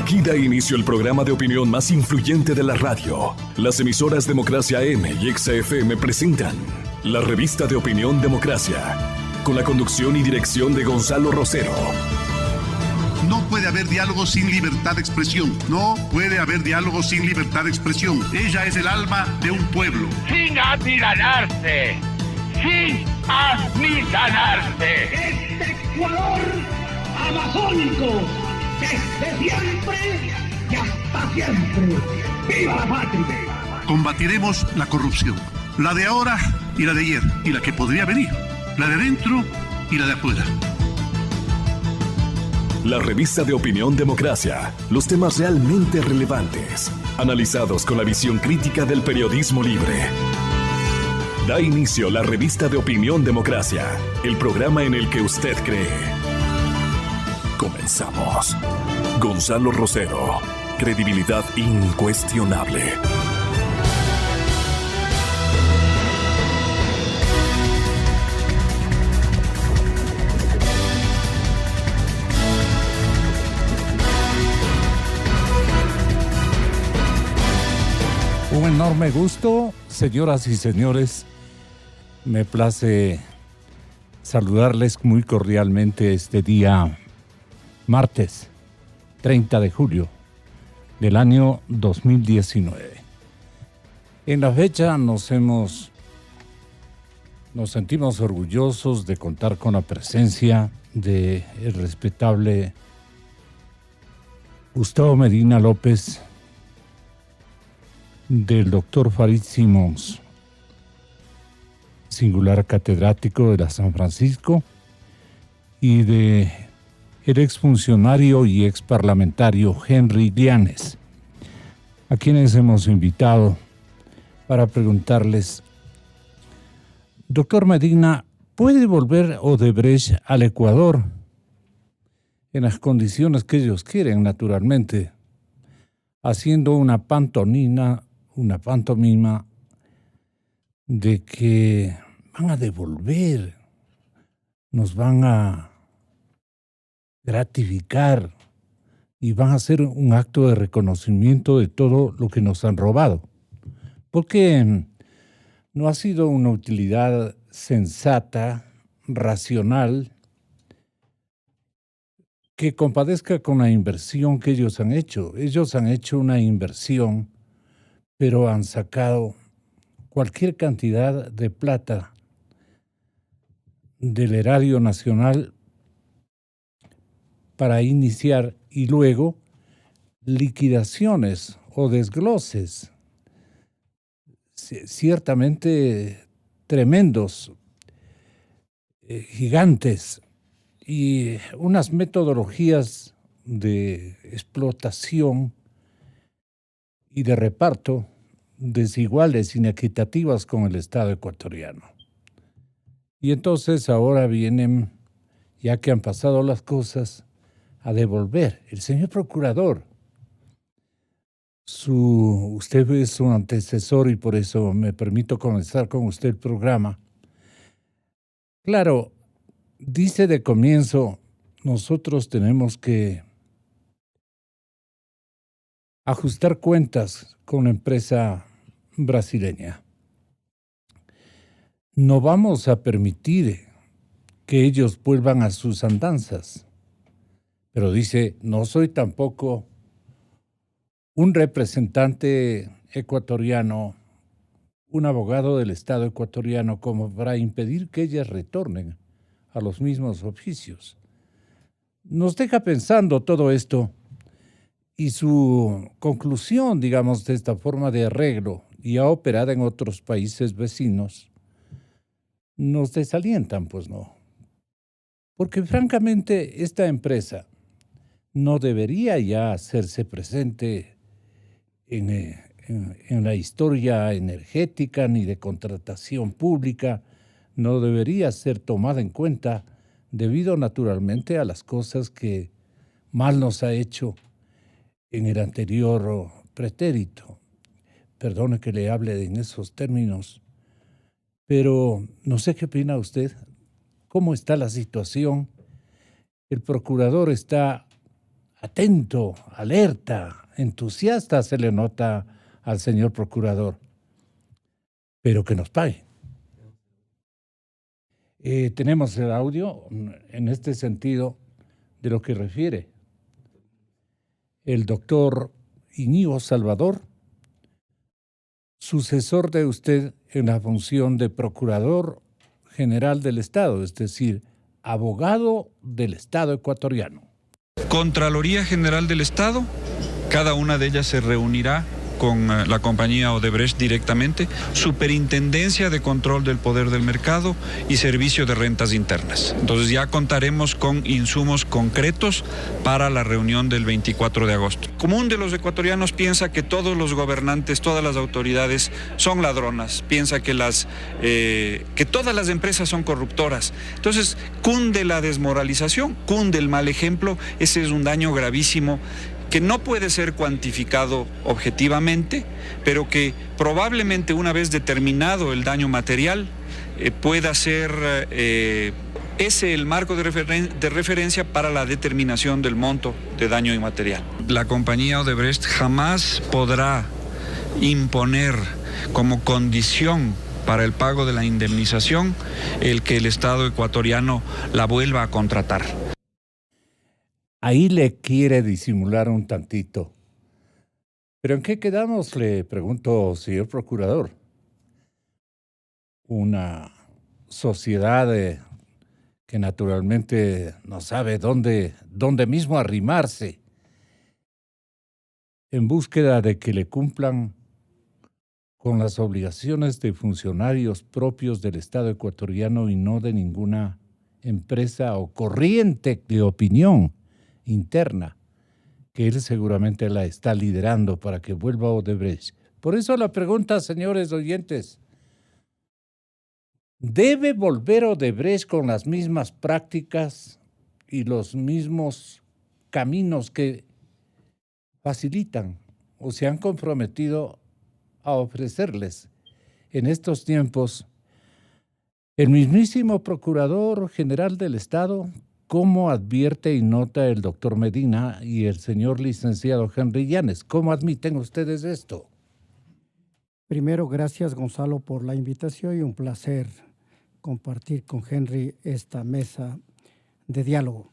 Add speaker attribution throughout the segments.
Speaker 1: Aquí da inicio el programa de opinión más influyente de la radio. Las emisoras Democracia M y XFM presentan la revista de opinión Democracia, con la conducción y dirección de Gonzalo Rosero.
Speaker 2: No puede haber diálogo sin libertad de expresión. No puede haber diálogo sin libertad de expresión. Ella es el alma de un pueblo.
Speaker 3: Sin amilanarse. Sin amilanarse.
Speaker 4: Este Ecuador amazónico, desde siempre y hasta siempre. ¡Viva la patria!
Speaker 2: Combatiremos la corrupción. La de ahora y la de ayer. Y la que podría venir. La de adentro y la de afuera.
Speaker 1: La revista de opinión Democracia. Los temas realmente relevantes, analizados con la visión crítica del periodismo libre. Da inicio la revista de opinión Democracia, el programa en el que usted cree. Comenzamos. Gonzalo Rosero, credibilidad incuestionable.
Speaker 5: Un enorme gusto, señoras y señores. Me place saludarles muy cordialmente este día martes 30 de julio del año 2019. En la fecha nos sentimos orgullosos de contar con la presencia del respetable Gustavo Medina López, del doctor Farid Simons, singular catedrático de la San Francisco, y de el exfuncionario y exparlamentario Henry Llanes, a quienes hemos invitado para preguntarles: doctor Medina, ¿puede volver Odebrecht al Ecuador en las condiciones que ellos quieren, naturalmente, haciendo una pantomima de que van a devolver, nos van a gratificar y van a hacer un acto de reconocimiento de todo lo que nos han robado? Porque no ha sido una utilidad sensata, racional, que compadezca con la inversión que ellos han hecho. Ellos han hecho una inversión, pero han sacado cualquier cantidad de plata del erario nacional para iniciar, y luego liquidaciones o desgloses ciertamente tremendos, gigantes, y unas metodologías de explotación y de reparto desiguales, inequitativas con el Estado ecuatoriano. Y entonces ahora vienen, ya que han pasado las cosas, a devolver. El señor procurador, usted es su antecesor y por eso me permito comenzar con usted el programa. Claro, dice de comienzo, nosotros tenemos que ajustar cuentas con la empresa brasileña. No vamos a permitir que ellos vuelvan a sus andanzas. Pero dice, no soy tampoco un representante ecuatoriano, un abogado del Estado ecuatoriano, como para impedir que ellas retornen a los mismos oficios. Nos deja pensando todo esto, y su conclusión, digamos, de esta forma de arreglo, ya operada en otros países vecinos, nos desalientan, pues no. Porque francamente esta empresa no debería ya hacerse presente en la historia energética ni de contratación pública, no debería ser tomada en cuenta debido naturalmente a las cosas que mal nos ha hecho en el anterior pretérito. Perdone que le hable en esos términos, pero no sé qué opina usted. ¿Cómo está la situación? El procurador está atento, alerta, entusiasta se le nota al señor procurador, pero que nos pague. Tenemos el audio en este sentido de lo que refiere el doctor Íñigo Salvador, sucesor de usted en la función de Procurador General del Estado, es decir, abogado del Estado ecuatoriano.
Speaker 6: Contraloría General del Estado, cada una de ellas se reunirá con la compañía Odebrecht directamente, Superintendencia de Control del Poder del Mercado y Servicio de Rentas Internas. Entonces ya contaremos con insumos concretos para la reunión del 24 de agosto. El común de los ecuatorianos piensa que todos los gobernantes, todas las autoridades son ladronas, piensa que todas las empresas son corruptoras. Entonces cunde la desmoralización, cunde el mal ejemplo, ese es un daño gravísimo que no puede ser cuantificado objetivamente, pero que probablemente una vez determinado el daño material pueda ser ese el marco de referencia para la determinación del monto de daño inmaterial. La compañía Odebrecht jamás podrá imponer como condición para el pago de la indemnización el que el Estado ecuatoriano la vuelva a contratar.
Speaker 5: Ahí le quiere disimular un tantito. ¿Pero en qué quedamos? Le pregunto, señor procurador. Una sociedad que naturalmente no sabe dónde mismo arrimarse en búsqueda de que le cumplan con las obligaciones de funcionarios propios del Estado ecuatoriano y no de ninguna empresa o corriente de opinión interna, que él seguramente la está liderando para que vuelva a Odebrecht. Por eso la pregunta, señores oyentes, ¿debe volver Odebrecht con las mismas prácticas y los mismos caminos que facilitan o se han comprometido a ofrecerles en estos tiempos el mismísimo Procurador General del Estado? ¿Cómo advierte y nota el doctor Medina y el señor licenciado Henry Llanes? ¿Cómo admiten ustedes esto?
Speaker 7: Primero, gracias Gonzalo por la invitación y un placer compartir con Henry esta mesa de diálogo.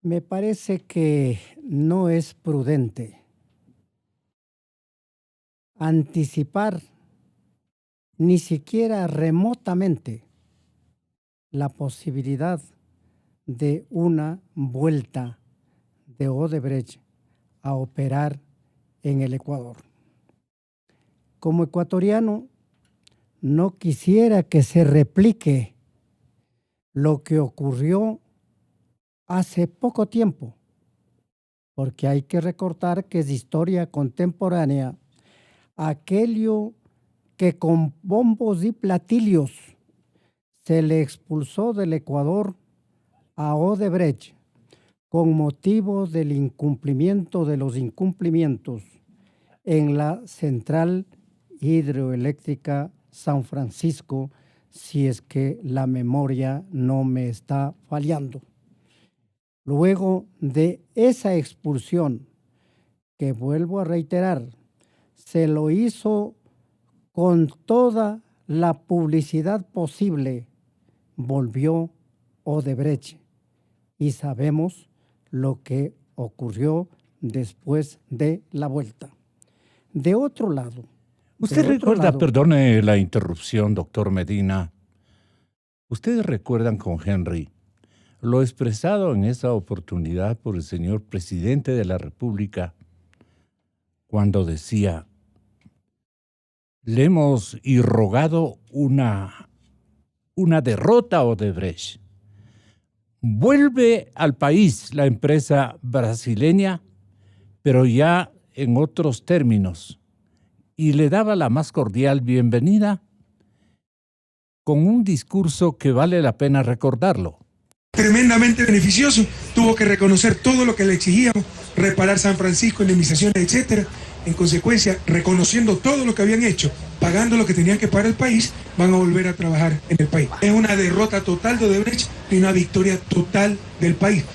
Speaker 7: Me parece que no es prudente anticipar ni siquiera remotamente la posibilidad de una vuelta de Odebrecht a operar en el Ecuador. Como ecuatoriano, no quisiera que se replique lo que ocurrió hace poco tiempo, porque hay que recordar que es historia contemporánea aquello que con bombos y platillos se le expulsó del Ecuador a Odebrecht con motivo del incumplimiento de los incumplimientos en la central hidroeléctrica San Francisco, si es que la memoria no me está fallando. Luego de esa expulsión, que vuelvo a reiterar, se lo hizo con toda la publicidad posible, volvió Odebrecht y sabemos lo que ocurrió después de la vuelta. De otro lado...
Speaker 5: Usted recuerda, perdone la interrupción, doctor Medina, ustedes recuerdan con Henry lo expresado en esa oportunidad por el señor presidente de la República cuando decía: le hemos irrogado una derrota a Odebrecht. Vuelve al país la empresa brasileña, pero ya en otros términos, y le daba la más cordial bienvenida con un discurso que vale la pena recordarlo.
Speaker 8: Tremendamente beneficioso, tuvo que reconocer todo lo que le exigíamos, reparar San Francisco, indemnizaciones, etcétera. En consecuencia, reconociendo todo lo que habían hecho, pagando lo que tenían que pagar el país, van a volver a trabajar en el país. Es una derrota total de Odebrecht y una victoria total del país.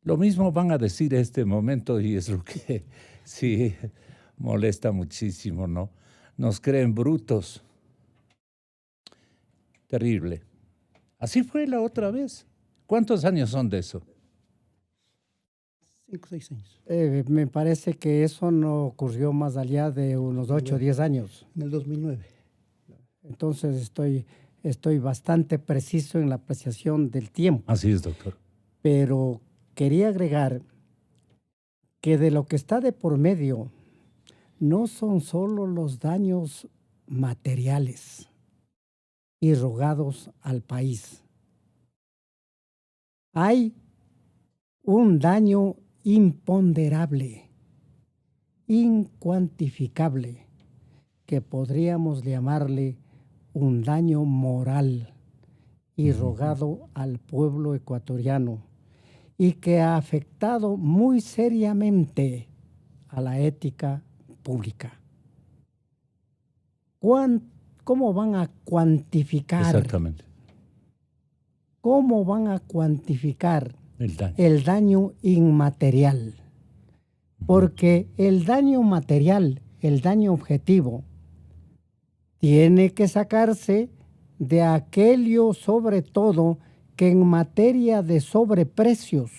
Speaker 5: Lo mismo van a decir este momento y es lo que sí molesta muchísimo, ¿no? Nos creen brutos. Terrible. Así fue la otra vez. ¿Cuántos años son de eso?
Speaker 9: 5 o 6 años.
Speaker 7: Me parece que eso no ocurrió más allá de unos 8 o 10 años.
Speaker 9: En el 2009.
Speaker 7: Entonces estoy bastante preciso en la apreciación del tiempo.
Speaker 5: Así es, doctor.
Speaker 7: Pero quería agregar que de lo que está de por medio no son solo los daños materiales irrogados al país. Hay un daño imponderable, incuantificable, que podríamos llamarle un daño moral irrogado al pueblo ecuatoriano y que ha afectado muy seriamente a la ética pública. ¿Cómo van a cuantificar?
Speaker 5: Exactamente.
Speaker 7: ¿Cómo van a cuantificar
Speaker 5: el
Speaker 7: daño inmaterial? Porque el daño material, el daño objetivo, tiene que sacarse de aquello sobre todo que en materia de sobreprecios,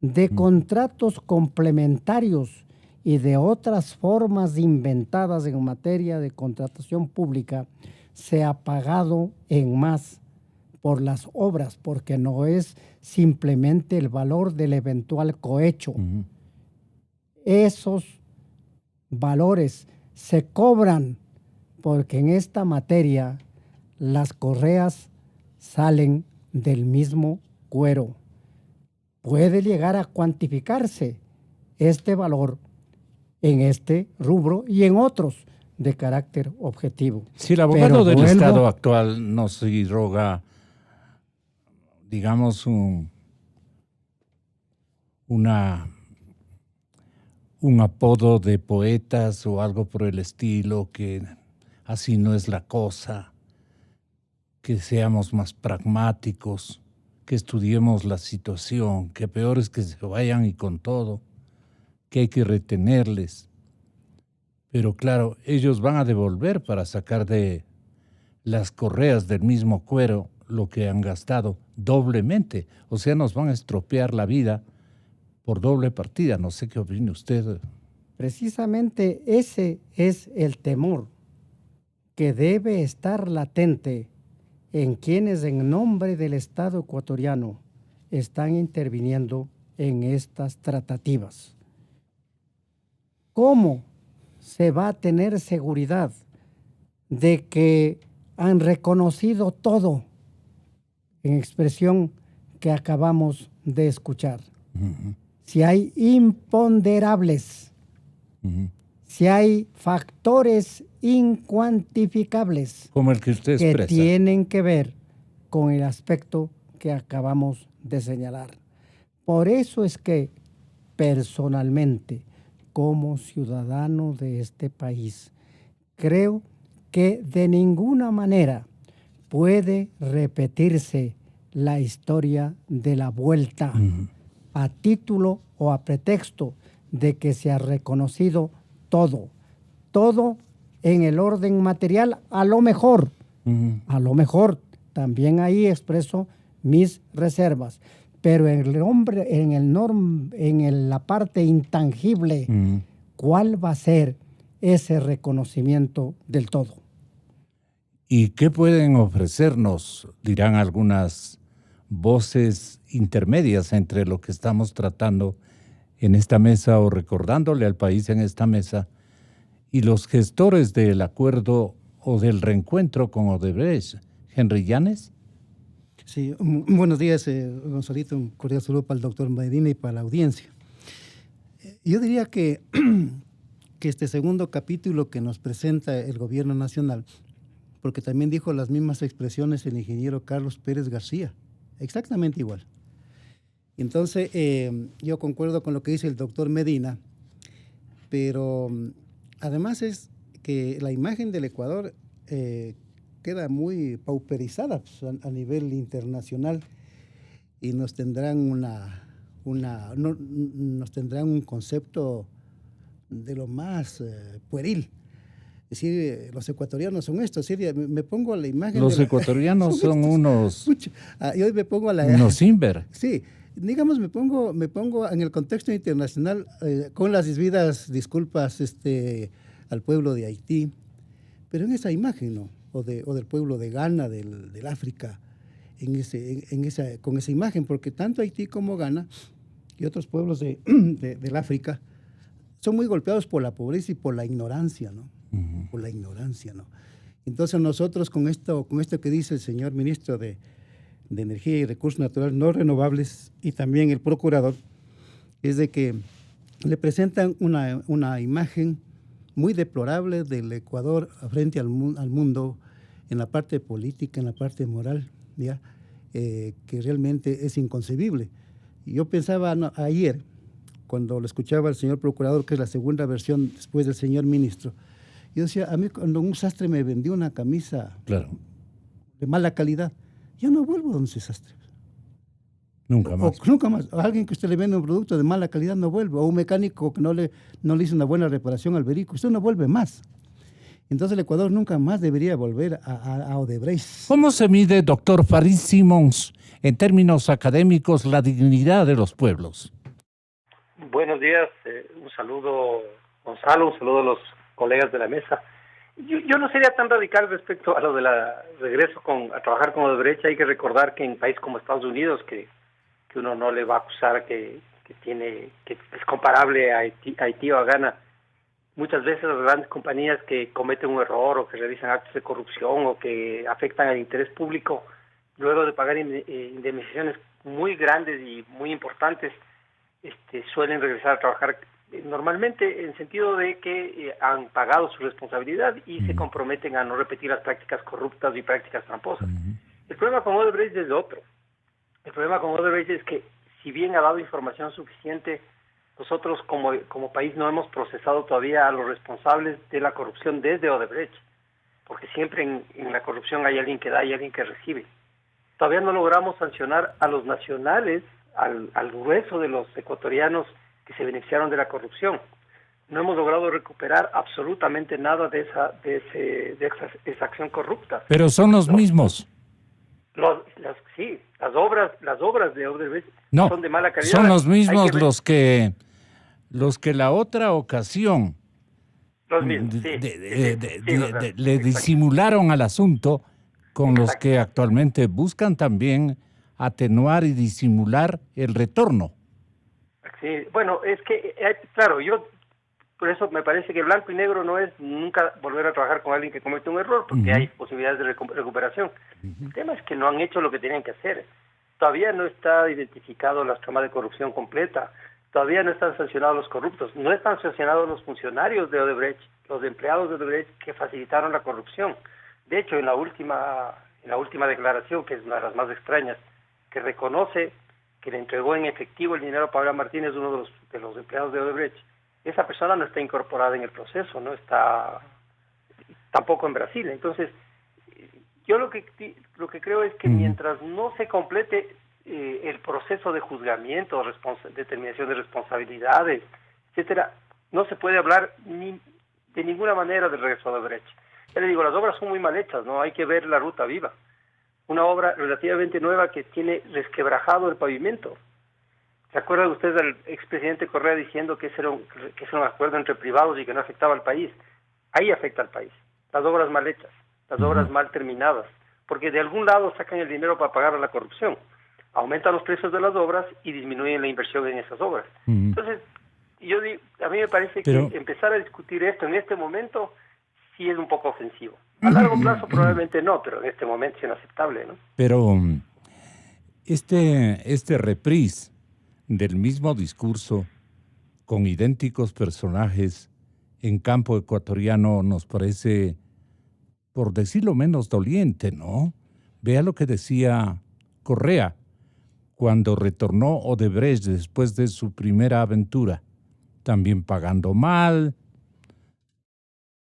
Speaker 7: de contratos complementarios y de otras formas inventadas en materia de contratación pública se ha pagado en más por las obras, porque no es simplemente el valor del eventual cohecho. Esos valores se cobran porque en esta materia las correas salen del mismo cuero. Puede llegar a cuantificarse este valor en este rubro y en otros de carácter objetivo.
Speaker 5: Si el abogado del Estado actual nos irroga, digamos, un apodo de poetas o algo por el estilo, que así no es la cosa, que seamos más pragmáticos, que estudiemos la situación, que peor es que se vayan y con todo, que hay que retenerles. Pero claro, ellos van a devolver para sacar de las correas del mismo cuero lo que han gastado doblemente. O sea, nos van a estropear la vida por doble partida. No sé qué opina usted.
Speaker 7: Precisamente ese es el temor que debe estar latente en quienes en nombre del Estado ecuatoriano están interviniendo en estas tratativas. ¿Cómo se va a tener seguridad de que han reconocido todo en expresión que acabamos de escuchar? Si hay imponderables, si hay factores incuantificables
Speaker 5: como el que usted expresa,
Speaker 7: que tienen que ver con el aspecto que acabamos de señalar. Por eso es que personalmente, como ciudadano de este país, creo que de ninguna manera puede repetirse la historia de la vuelta a título o a pretexto de que se ha reconocido todo en el orden material, a lo mejor, también ahí expreso mis reservas, pero en la parte intangible, ¿cuál va a ser ese reconocimiento del todo?
Speaker 5: ¿Y qué pueden ofrecernos? Dirán algunas voces intermedias entre lo que estamos tratando en esta mesa o recordándole al país en esta mesa y los gestores del acuerdo o del reencuentro con Odebrecht. Henry Llanes.
Speaker 9: Sí, buenos días, Gonzalito. Un cordial saludo para el doctor Medina y para la audiencia. Yo diría que este segundo capítulo que nos presenta el gobierno nacional, porque también dijo las mismas expresiones el ingeniero Carlos Pérez García, exactamente igual. Entonces, yo concuerdo con lo que dice el doctor Medina, pero además es que la imagen del Ecuador queda muy pauperizada pues, a nivel internacional y nos tendrán nos tendrán un concepto de lo más pueril. Es decir, los ecuatorianos son estos. Es decir, me pongo a la imagen.
Speaker 5: Los ecuatorianos son unos.
Speaker 9: Y hoy me pongo a la.
Speaker 5: Unos Simber.
Speaker 9: Sí, digamos, me pongo en el contexto internacional con las debidas disculpas al pueblo de Haití, pero en esa imagen, ¿no? O del pueblo de Ghana, del África, con esa imagen, porque tanto Haití como Ghana y otros pueblos del África son muy golpeados por la pobreza y por la ignorancia, ¿no? Uh-huh. Por la ignorancia, ¿no? Entonces nosotros con esto que dice el señor ministro de Energía y Recursos Naturales No Renovables y también el procurador, es de que le presentan una imagen muy deplorable del Ecuador frente al mundo en la parte política, en la parte moral, ¿ya? Que realmente es inconcebible. Yo pensaba ayer, cuando lo escuchaba al señor procurador, que es la segunda versión después del señor ministro, yo decía, a mí cuando un sastre me vendió una camisa de mala calidad, ya no vuelvo donde ese sastre.
Speaker 5: Nunca más.
Speaker 9: Nunca más. A alguien que usted le vende un producto de mala calidad no vuelve. O un mecánico que no le hizo una buena reparación al vehículo, usted no vuelve más. Entonces el Ecuador nunca más debería volver a Odebrecht.
Speaker 5: ¿Cómo se mide, doctor Farid Simons, en términos académicos, la dignidad de los pueblos?
Speaker 10: Buenos días, un saludo, Gonzalo, un saludo a los colegas de la mesa. Yo no sería tan radical respecto a lo de regreso a trabajar con Odebrecht. Hay que recordar que en un país como Estados Unidos, que uno no le va a acusar que es comparable a Haití o a Ghana, muchas veces las grandes compañías que cometen un error o que realizan actos de corrupción o que afectan al interés público, luego de pagar indemnizaciones muy grandes y muy importantes, suelen regresar a trabajar normalmente en sentido de que han pagado su responsabilidad y se comprometen a no repetir las prácticas corruptas y prácticas tramposas. El problema con Odebrecht es otro. El problema con Odebrecht es que, si bien ha dado información suficiente, nosotros como país no hemos procesado todavía a los responsables de la corrupción desde Odebrecht, porque siempre en la corrupción hay alguien que da y alguien que recibe. Todavía no logramos sancionar a los nacionales, al grueso de los ecuatorianos que se beneficiaron de la corrupción. No hemos logrado recuperar absolutamente nada de esa acción corrupta.
Speaker 5: Pero son los mismos.
Speaker 10: Sí, las obras de Odebrecht son de mala calidad.
Speaker 5: Son los mismos los que la otra ocasión le disimularon al asunto, con los que actualmente buscan también atenuar y disimular el retorno.
Speaker 10: Sí, bueno, es que, claro, por eso me parece que blanco y negro no es nunca volver a trabajar con alguien que comete un error, porque hay posibilidades de recuperación. El tema es que no han hecho lo que tenían que hacer. Todavía no está identificado la trama de corrupción completa, todavía no están sancionados los corruptos, no están sancionados los funcionarios de Odebrecht, los empleados de Odebrecht que facilitaron la corrupción. De hecho, en la última declaración, que es una de las más extrañas, que reconoce que le entregó en efectivo el dinero a Pablo Martínez, uno de los empleados de Odebrecht, esa persona no está incorporada en el proceso, no está tampoco en Brasil. Entonces, yo lo que creo es que mientras no se complete el proceso de juzgamiento, determinación de responsabilidades, etcétera, no se puede hablar de ninguna manera del regreso a Odebrecht. Ya le digo, las obras son muy mal hechas, ¿no? Hay que ver la ruta viva. Una obra relativamente nueva que tiene resquebrajado el pavimento. ¿Se acuerda usted del expresidente Correa diciendo que ese era un acuerdo entre privados y que no afectaba al país? Ahí afecta al país. Las obras mal hechas, las obras mal terminadas, porque de algún lado sacan el dinero para pagar a la corrupción. Aumentan los precios de las obras y disminuyen la inversión en esas obras. Entonces, a mí me parece que empezar a discutir esto en este momento sí es un poco ofensivo. A largo plazo probablemente no, pero en este momento es inaceptable, ¿no?
Speaker 5: Pero este reprise del mismo discurso con idénticos personajes en campo ecuatoriano nos parece, por decirlo menos, doliente, ¿no? Vea lo que decía Correa cuando retornó Odebrecht después de su primera aventura, también pagando mal,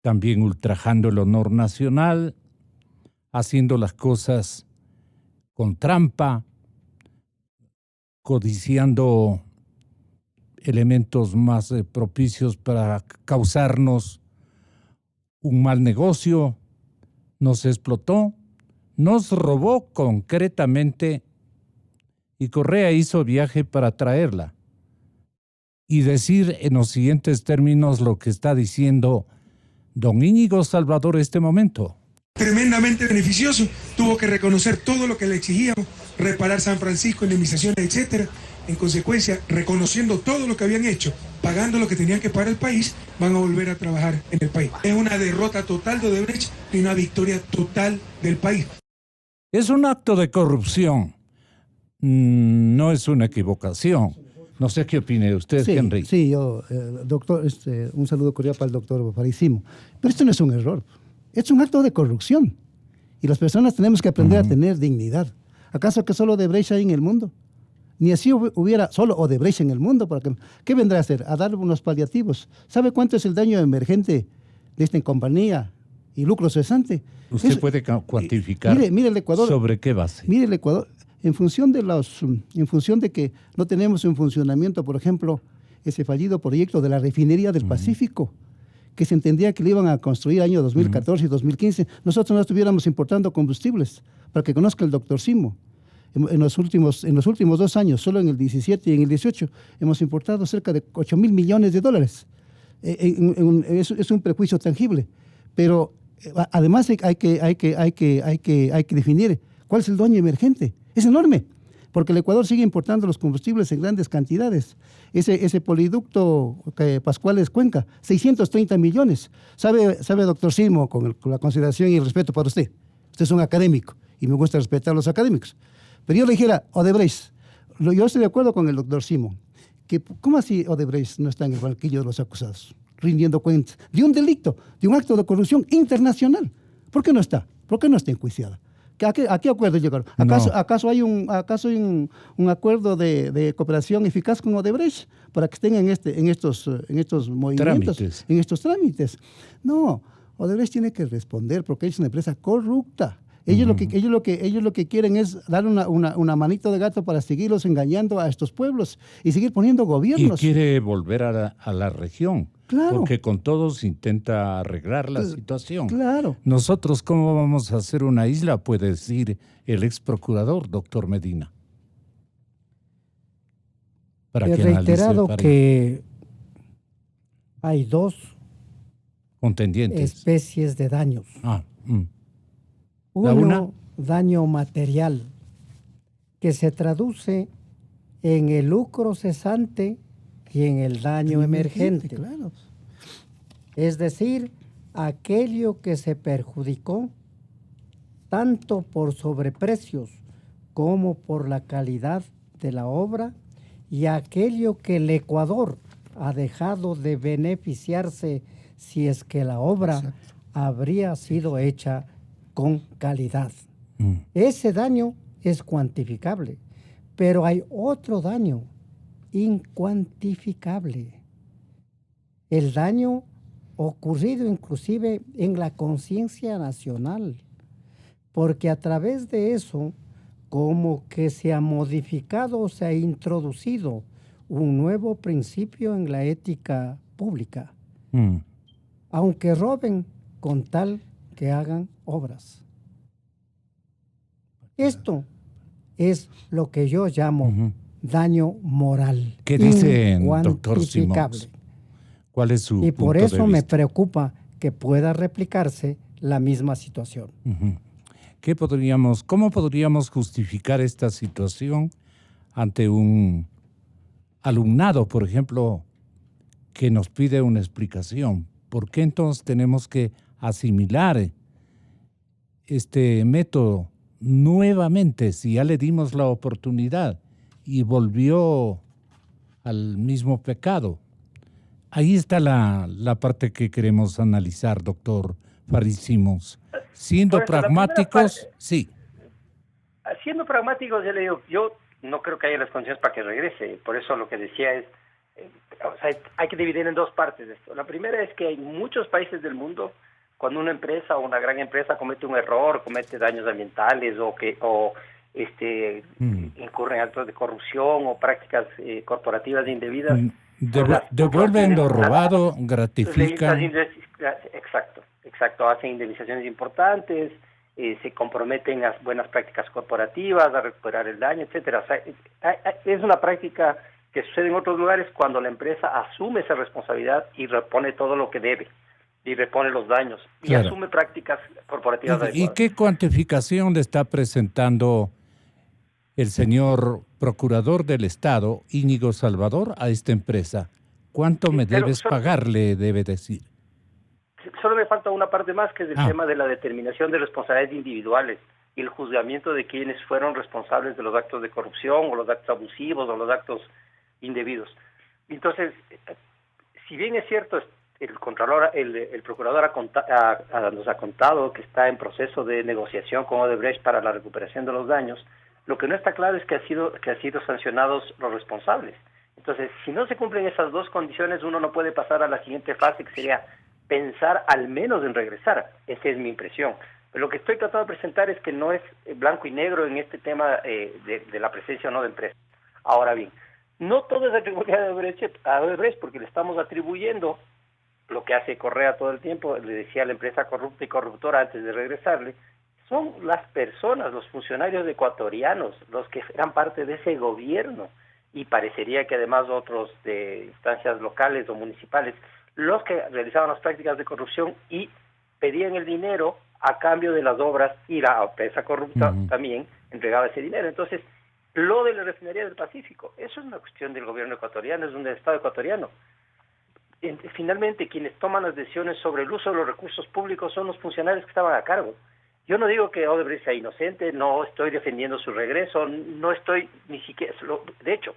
Speaker 5: también ultrajando el honor nacional, haciendo las cosas con trampa, codiciando elementos más propicios para causarnos un mal negocio, nos explotó, nos robó concretamente y Correa hizo viaje para traerla y decir en los siguientes términos lo que está diciendo don Íñigo Salvador este momento.
Speaker 8: Tremendamente beneficioso, tuvo que reconocer todo lo que le exigíamos, reparar San Francisco, indemnizaciones, etcétera. En consecuencia, reconociendo todo lo que habían hecho, pagando lo que tenían que pagar el país, van a volver a trabajar en el país. Es una derrota total de Odebrecht y una victoria total del país.
Speaker 5: Es un acto de corrupción, no es una equivocación. No sé qué opine usted,
Speaker 9: Sí,
Speaker 5: Henry.
Speaker 9: sí, yo, doctor, un saludo cordial para el doctor Farísimo. Pero esto no es un error, es un acto de corrupción. Y las personas tenemos que aprender a tener dignidad. ¿Acaso que solo Odebrecht hay en el mundo? Ni así hubiera solo Odebrecht en el mundo. ¿Qué vendrá a hacer? A dar unos paliativos. ¿Sabe cuánto es el daño emergente de esta compañía y lucro cesante?
Speaker 5: ¿Usted puede cuantificar
Speaker 9: mire el Ecuador,
Speaker 5: sobre qué base?
Speaker 9: Mire el Ecuador, en función de que no tenemos en funcionamiento, por ejemplo, ese fallido proyecto de la refinería del Pacífico, que se entendía que le iban a construir año 2014 y 2015, nosotros no estuviéramos importando combustibles. Para que conozca el doctor Simo, en los últimos 2 años, solo en el 17 y en el 18, hemos importado cerca de 8.000 millones de dólares. Es un prejuicio tangible. Pero además hay que definir cuál es el daño emergente. Es enorme, porque el Ecuador sigue importando los combustibles en grandes cantidades. Ese poliducto Pascuales Cuenca, 630 millones. ¿Sabe doctor Simo, con la consideración y el respeto para usted? Usted es un académico y me gusta respetar a los académicos. Pero yo le dijera, Odebrecht, yo estoy de acuerdo con el doctor Simo, que ¿cómo así Odebrecht no está en el banquillo de los acusados, rindiendo cuentas de un delito, de un acto de corrupción internacional? ¿Por qué no está? ¿Por qué no está enjuiciada? ¿A qué acuerdo llegaron? ¿Acaso hay un acuerdo de cooperación eficaz con Odebrecht para que estén en estos movimientos, en estos trámites? No, Odebrecht tiene que responder porque es una empresa corrupta. Ellos lo que quieren es dar una manito de gato para seguirlos engañando a estos pueblos y seguir poniendo gobiernos.
Speaker 5: Y quiere volver a la región.
Speaker 9: Claro.
Speaker 5: Porque con todos intenta arreglar la situación.
Speaker 9: Claro.
Speaker 5: Nosotros, ¿cómo vamos a hacer una isla? Puede decir el ex procurador, doctor Medina.
Speaker 7: He reiterado que hay 2
Speaker 5: contendientes,
Speaker 7: especies de daños.
Speaker 5: Una,
Speaker 7: daño material, que se traduce en el lucro cesante y en el daño emergente.
Speaker 9: Claro.
Speaker 7: Es decir, aquello que se perjudicó tanto por sobreprecios como por la calidad de la obra, y aquello que el Ecuador ha dejado de beneficiarse si es que la obra habría sido hecha con calidad. Ese daño es cuantificable, pero hay otro daño incuantificable. El daño ocurrido inclusive en la conciencia nacional, porque a través de eso como que se ha modificado o se ha introducido un nuevo principio en la ética pública. Aunque roben, con tal que hagan obras. Esto es lo que yo llamo daño moral.
Speaker 5: ¿Qué dice doctor Simons? ¿Cuál es su
Speaker 7: Y por
Speaker 5: punto
Speaker 7: eso
Speaker 5: de
Speaker 7: me
Speaker 5: vista?
Speaker 7: preocupa que pueda replicarse la misma situación.
Speaker 5: ¿Cómo podríamos justificar esta situación ante un alumnado, por ejemplo, que nos pide una explicación? ¿Por qué entonces tenemos que asimilar este método nuevamente si ya le dimos la oportunidad y volvió al mismo pecado? Ahí está la parte que queremos analizar, doctor Farísimos. Siendo pragmáticos, sí.
Speaker 10: Siendo pragmáticos, ya le digo, yo no creo que haya las condiciones para que regrese. Por eso lo que decía es, hay que dividir en 2 partes esto. La primera es que hay muchos países del mundo, cuando una empresa o una gran empresa comete un error, comete daños ambientales incurre en actos de corrupción o prácticas corporativas indebidas,
Speaker 5: Devuelven lo robado, gratifican.
Speaker 10: Exacto, hacen indemnizaciones importantes, se comprometen a buenas prácticas corporativas, a recuperar el daño, etcétera. O sea, es una práctica que sucede en otros lugares cuando la empresa asume esa responsabilidad y repone todo lo que debe, y repone los daños, y asume prácticas corporativas adecuadas.
Speaker 5: ¿Y qué cuantificación le está presentando el señor Procurador del Estado, Íñigo Salvador, a esta empresa? ¿Cuánto me debes pagar, le debe decir?
Speaker 10: Solo me falta una parte más, que es el tema de la determinación de responsabilidades individuales y el juzgamiento de quienes fueron responsables de los actos de corrupción o los actos abusivos o los actos indebidos. Entonces, si bien es cierto, el Contralor, el Procurador nos ha contado que está en proceso de negociación con Odebrecht para la recuperación de los daños, lo que no está claro es que han sido sancionados los responsables. Entonces, si no se cumplen esas dos condiciones, uno no puede pasar a la siguiente fase, que sería pensar al menos en regresar. Esa es mi impresión. Pero lo que estoy tratando de presentar es que no es blanco y negro en este tema de la presencia o no de empresas. Ahora bien, no todo es atribuible a Odebrecht, porque le estamos atribuyendo lo que hace Correa todo el tiempo. Le decía a la empresa corrupta y corruptora antes de regresarle, son las personas, los funcionarios ecuatorianos, los que eran parte de ese gobierno, y parecería que además otros de instancias locales o municipales, los que realizaban las prácticas de corrupción y pedían el dinero a cambio de las obras, y la empresa corrupta también entregaba ese dinero. Entonces, lo de la refinería del Pacífico, eso es una cuestión del gobierno ecuatoriano, es un Estado ecuatoriano. Finalmente, quienes toman las decisiones sobre el uso de los recursos públicos son los funcionarios que estaban a cargo. Yo no digo que Odebrecht sea inocente, no estoy defendiendo su regreso, no estoy ni siquiera... De hecho,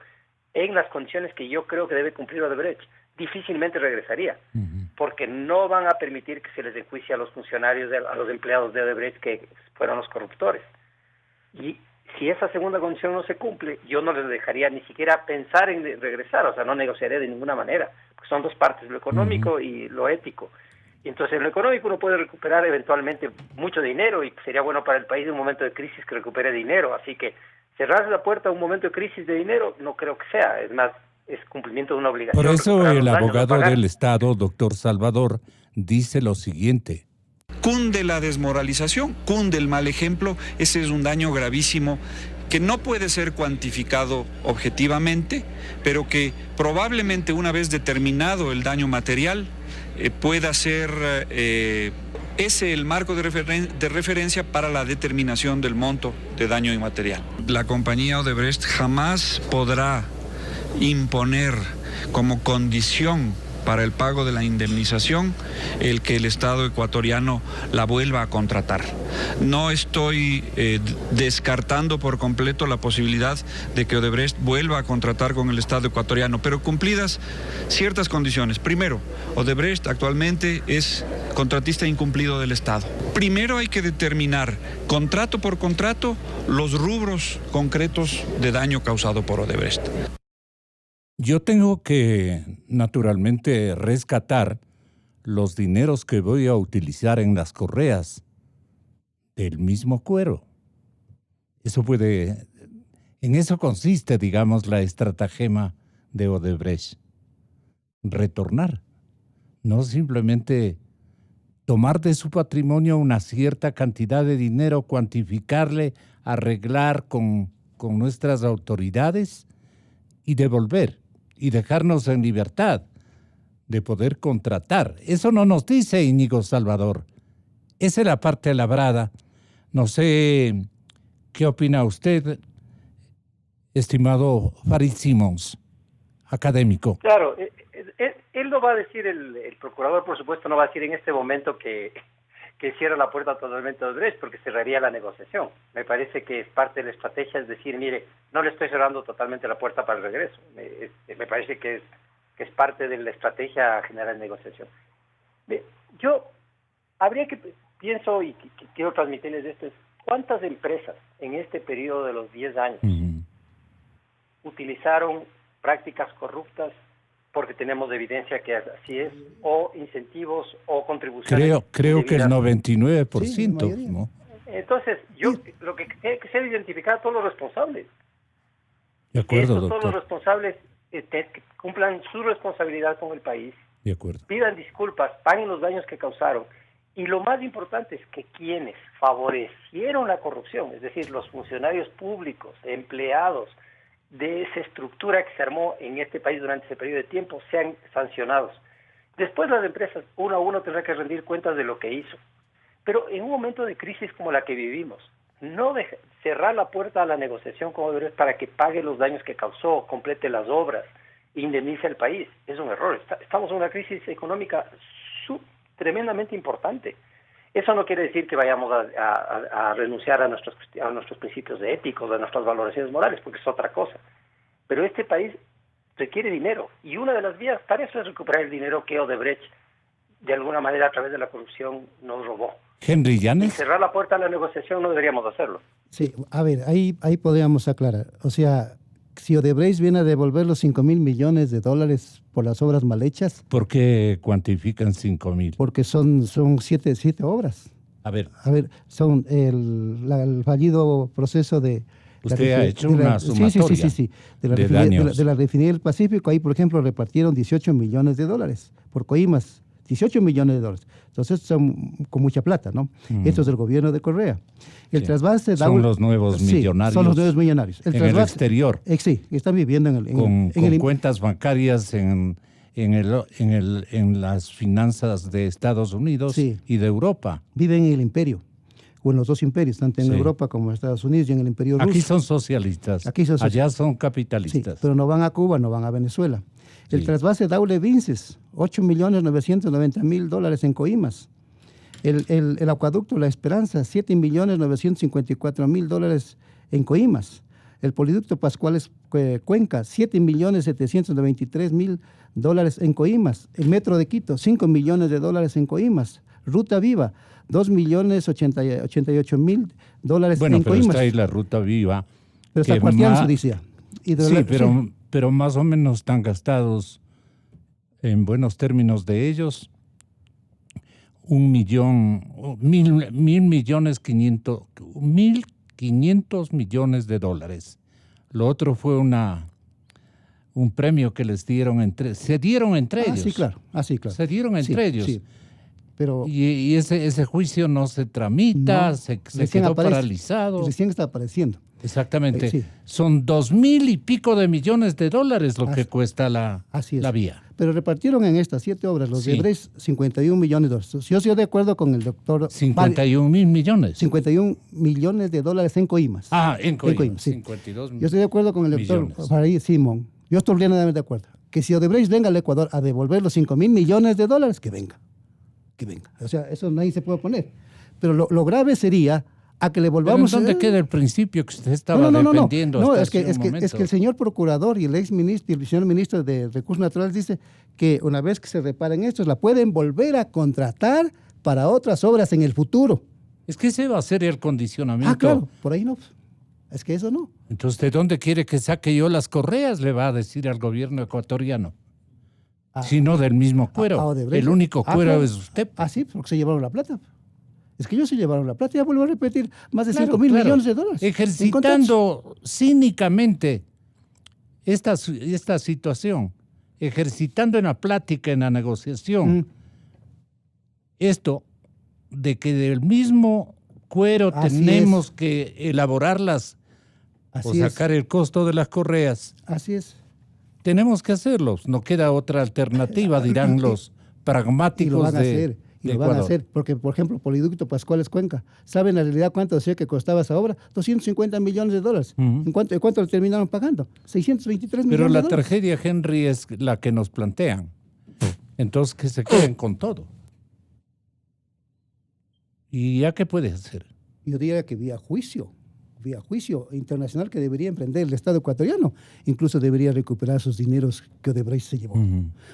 Speaker 10: en las condiciones que yo creo que debe cumplir Odebrecht, difícilmente regresaría, porque no van a permitir que se les enjuicie a los funcionarios, a los empleados de Odebrecht que fueron los corruptores. Y si esa segunda condición no se cumple, yo no les dejaría ni siquiera pensar en regresar, o sea, no negociaría de ninguna manera, porque son dos partes, lo económico y lo ético. Y entonces en lo económico uno puede recuperar eventualmente mucho dinero, y sería bueno para el país en un momento de crisis que recupere dinero, así que cerrar la puerta a un momento de crisis de dinero no creo que sea, es más, es cumplimiento de una obligación.
Speaker 5: Por eso el abogado del Estado, doctor Salvador, dice lo siguiente.
Speaker 6: Cunde la desmoralización, cunde el mal ejemplo, ese es un daño gravísimo que no puede ser cuantificado objetivamente, pero que probablemente una vez determinado el daño material, pueda ser ese el marco de referencia para la determinación del monto de daño inmaterial. La compañía Odebrecht jamás podrá imponer como condición para el pago de la indemnización el que el Estado ecuatoriano la vuelva a contratar. No estoy descartando por completo la posibilidad de que Odebrecht vuelva a contratar con el Estado ecuatoriano, pero cumplidas ciertas condiciones. Primero, Odebrecht actualmente es contratista incumplido del Estado. Primero hay que determinar, contrato por contrato, los rubros concretos de daño causado por Odebrecht.
Speaker 5: Yo tengo que, naturalmente, rescatar los dineros que voy a utilizar en las correas del mismo cuero. En eso consiste, digamos, la estratagema de Odebrecht. Retornar, no simplemente tomar de su patrimonio una cierta cantidad de dinero, cuantificarle, arreglar con nuestras autoridades y devolver. Y dejarnos en libertad de poder contratar. Eso no nos dice Íñigo Salvador. Esa es la parte labrada. No sé qué opina usted, estimado Farid Simons, académico.
Speaker 10: Claro, él no va a decir, el procurador por supuesto no va a decir en este momento que cierra la puerta totalmente a Odebrecht, porque cerraría la negociación. Me parece que es parte de la estrategia, es decir, mire, no le estoy cerrando totalmente la puerta para el regreso. Me parece que es parte de la estrategia general de negociación. Yo pienso y quiero transmitirles esto, es cuántas empresas en este periodo de los 10 años utilizaron prácticas corruptas porque tenemos evidencia que así es, o incentivos o contribuciones.
Speaker 5: Creo que el 99%. Sí, ¿no?
Speaker 10: Entonces, lo que tiene que ser identificar a todos los responsables.
Speaker 5: De acuerdo,
Speaker 10: doctor. Todos los responsables que cumplan su responsabilidad con el país,
Speaker 5: De acuerdo.
Speaker 10: pidan disculpas, paguen los daños que causaron. Y lo más importante es que quienes favorecieron la corrupción, es decir, los funcionarios públicos, empleados de esa estructura que se armó en este país durante ese periodo de tiempo, sean sancionados. Después las empresas, uno a uno, tendrán que rendir cuentas de lo que hizo. Pero en un momento de crisis como la que vivimos, no cerrar la puerta a la negociación con Odebrecht para que pague los daños que causó, complete las obras, indemnice al país, es un error. Estamos en una crisis económica tremendamente importante. Eso no quiere decir que vayamos a renunciar a nuestros principios éticos, a nuestras valoraciones morales, porque es otra cosa. Pero este país requiere dinero, y una de las vías para eso es recuperar el dinero que Odebrecht, de alguna manera, a través de la corrupción, nos robó.
Speaker 5: Henry
Speaker 10: Y
Speaker 5: Llanes.
Speaker 10: cerrar la puerta a la negociación no deberíamos hacerlo.
Speaker 9: Sí, a ver, ahí podríamos aclarar. O sea, si Odebrecht viene a devolver los 5.000 millones de dólares por las obras mal hechas,
Speaker 5: ¿Por qué cuantifican 5,000?
Speaker 9: porque son siete obras.
Speaker 5: A ver,
Speaker 9: Son el fallido proceso de...
Speaker 5: usted ha hecho una sumatoria
Speaker 9: Sí.
Speaker 5: de daños.
Speaker 9: De la refinería del Pacífico, ahí, por ejemplo, repartieron 18 millones de dólares por Coimas. 18 millones de dólares. Entonces, son con mucha plata, ¿no? Esto es del gobierno de Correa. El trasvase...
Speaker 5: Son los nuevos millonarios.
Speaker 9: Son los nuevos millonarios.
Speaker 5: En el exterior.
Speaker 9: Sí, están viviendo
Speaker 5: Con cuentas bancarias en las finanzas de Estados Unidos y de Europa.
Speaker 9: Viven en el imperio, o en los dos imperios, tanto en Europa como en Estados Unidos y en el imperio ruso.
Speaker 5: Aquí son socialistas, allá son capitalistas.
Speaker 9: Sí, pero no van a Cuba, no van a Venezuela. El trasvase Daule Vinces, $8.990.000 en Coimas. El acueducto La Esperanza, $7.954.000 en Coimas. El poliducto Pascuales Cuenca, $7.793.000 en Coimas. El metro de Quito, $5 millones en Coimas. Ruta Viva, $2.088.000 en Coimas.
Speaker 5: Bueno, pero está ahí la Ruta Viva.
Speaker 9: Pero está cuarteando su dice.
Speaker 5: Pero más o menos están gastados, en buenos términos de ellos, 1.500 millones de dólares. Lo otro fue un premio que les dieron se dieron entre ellos.
Speaker 9: Sí, claro.
Speaker 5: Se dieron entre ellos.
Speaker 9: Sí. Pero
Speaker 5: y ese juicio no se tramita, se quedó paralizado.
Speaker 9: Recién está apareciendo.
Speaker 5: Exactamente. Son 2,000 y pico de millones de dólares lo que cuesta la vía.
Speaker 9: Pero repartieron en estas 7 obras, los de Odebrecht, 51 millones de dólares. Yo estoy de acuerdo con el doctor...
Speaker 5: 51,000 millones.
Speaker 9: 51 millones de dólares en Coimas.
Speaker 5: En Coimas,
Speaker 9: sí.
Speaker 5: 52 millones.
Speaker 9: Yo estoy de acuerdo con el doctor Farid Simón. Yo estoy plenamente de acuerdo. Que si Odebrecht venga al Ecuador a devolver los 5,000 millones de dólares, que venga. O sea, eso nadie se puede oponer. Pero lo grave sería a que le volvamos...
Speaker 5: ¿Pero dónde queda el principio que usted estaba defendiendo?
Speaker 9: No, es que el señor procurador y el exministro y el señor ministro de Recursos Naturales dice que una vez que se reparen estos, la pueden volver a contratar para otras obras en el futuro.
Speaker 5: Es que ese va a ser el condicionamiento.
Speaker 9: Claro, por ahí no. Es que eso no.
Speaker 5: Entonces, ¿de dónde quiere que saque yo las correas? Le va a decir al gobierno ecuatoriano. Sino del mismo cuero. El único cuero es usted.
Speaker 9: Sí, porque se llevaron la plata. Es que ellos se llevaron la plata. Ya vuelvo a repetir, más de 5,000 millones de dólares.
Speaker 5: Ejercitando cínicamente esta situación, ejercitando en la plática, en la negociación, esto de que del mismo cuero tenemos que elaborarlas o sacar el costo de las correas.
Speaker 9: Así es.
Speaker 5: Tenemos que hacerlo. No queda otra alternativa, dirán los pragmáticos
Speaker 9: lo van a
Speaker 5: de
Speaker 9: hacer. Y lo van a hacer, porque, por ejemplo, Poliducto Pascuales Cuenca, ¿saben en realidad cuánto decía que costaba esa obra? 250 millones de dólares. ¿En cuánto le terminaron pagando? 623 millones de dólares.
Speaker 5: Pero la tragedia, Henry, es la que nos plantean. Entonces, que se queden con todo. ¿Y ya qué puede hacer?
Speaker 9: Yo diría que vía juicio internacional que debería emprender el Estado ecuatoriano. Incluso debería recuperar sus dineros que Odebrecht se llevó.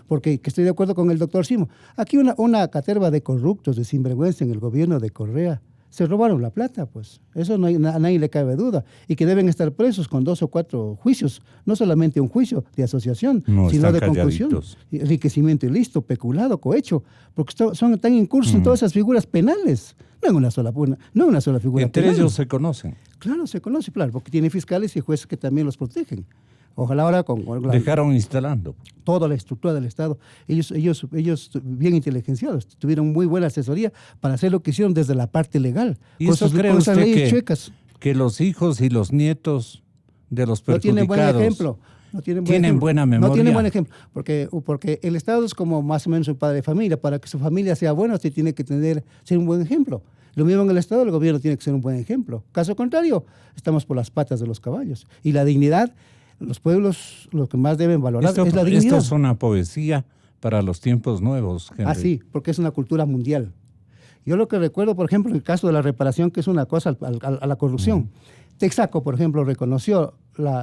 Speaker 9: Porque que estoy de acuerdo con el doctor Simo. Aquí una caterva de corruptos, de sinvergüenza en el gobierno de Correa, se robaron la plata, pues. Eso a nadie le cabe duda. Y que deben estar presos con 2 o 4 juicios. No solamente un juicio de asociación, sino de conclusión. Enriquecimiento ilícito, peculado, cohecho. Porque están incursos en todas esas figuras penales. No en una sola figura
Speaker 5: Entre
Speaker 9: penal.
Speaker 5: ellos se conocen.
Speaker 9: Claro, se conoce, claro, porque tiene fiscales y jueces que también los protegen. Ojalá ahora
Speaker 5: dejaron instalando
Speaker 9: toda la estructura del Estado. Ellos bien inteligenciados, tuvieron muy buena asesoría para hacer lo que hicieron desde la parte legal.
Speaker 5: ¿Y eso cree usted que los hijos y los nietos de los perjudicados
Speaker 9: no tienen buen ejemplo?
Speaker 5: ¿Tienen buena memoria?
Speaker 9: No tienen buen ejemplo, porque el Estado es como más o menos un padre de familia. Para que su familia sea buena, usted tiene que ser un buen ejemplo. Lo mismo en el Estado, el gobierno tiene que ser un buen ejemplo. Caso contrario, estamos por las patas de los caballos. Y la dignidad, los pueblos lo que más deben valorar es la dignidad.
Speaker 5: Esto es una poesía para los tiempos nuevos, Henry.
Speaker 9: Sí, porque es una cultura mundial. Yo lo que recuerdo, por ejemplo, en el caso de la reparación, que es una cosa a la corrupción. Texaco, por ejemplo, reconoció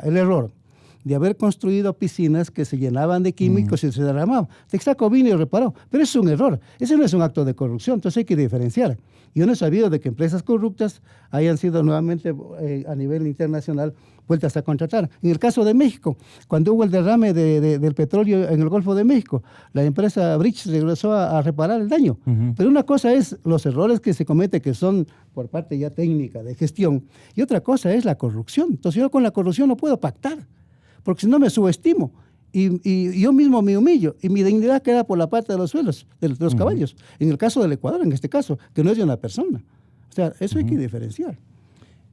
Speaker 9: el error de haber construido piscinas que se llenaban de químicos y se derramaban. Texaco vino y reparó, pero eso es un error. Ese no es un acto de corrupción, entonces hay que diferenciar. Yo no he sabido de que empresas corruptas hayan sido nuevamente a nivel internacional vueltas a contratar. En el caso de México, cuando hubo el derrame del petróleo en el Golfo de México, la empresa Bridge regresó a reparar el daño. Pero una cosa es los errores que se cometen, que son por parte ya técnica de gestión, y otra cosa es la corrupción. Entonces yo con la corrupción no puedo pactar, porque si no me subestimo y yo mismo me humillo y mi dignidad queda por la parte de los suelos, de los caballos. En el caso del Ecuador, en este caso, que no es de una persona. O sea, eso hay que diferenciar.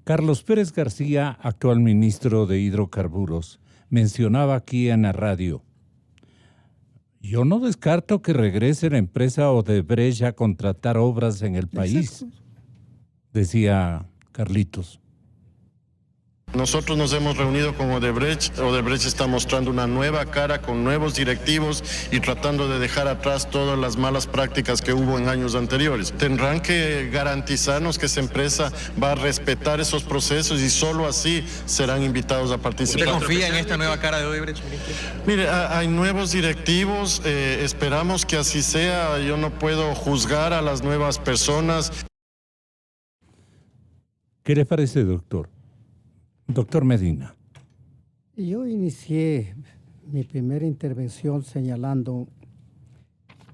Speaker 5: Carlos Pérez García, actual ministro de Hidrocarburos, mencionaba aquí en la radio: yo no descarto que regrese la empresa Odebrecht a contratar obras en el país. Exacto. Decía Carlitos.
Speaker 11: Nosotros nos hemos reunido con Odebrecht. Odebrecht está mostrando una nueva cara con nuevos directivos y tratando de dejar atrás todas las malas prácticas que hubo en años anteriores. Tendrán que garantizarnos que esa empresa va a respetar esos procesos y solo así serán invitados a participar.
Speaker 12: ¿Usted confía en esta nueva cara de Odebrecht, ministro?
Speaker 11: Mire, hay nuevos directivos, esperamos que así sea. Yo no puedo juzgar a las nuevas personas.
Speaker 5: ¿Qué le parece, doctor? Doctor Medina.
Speaker 7: Yo inicié mi primera intervención señalando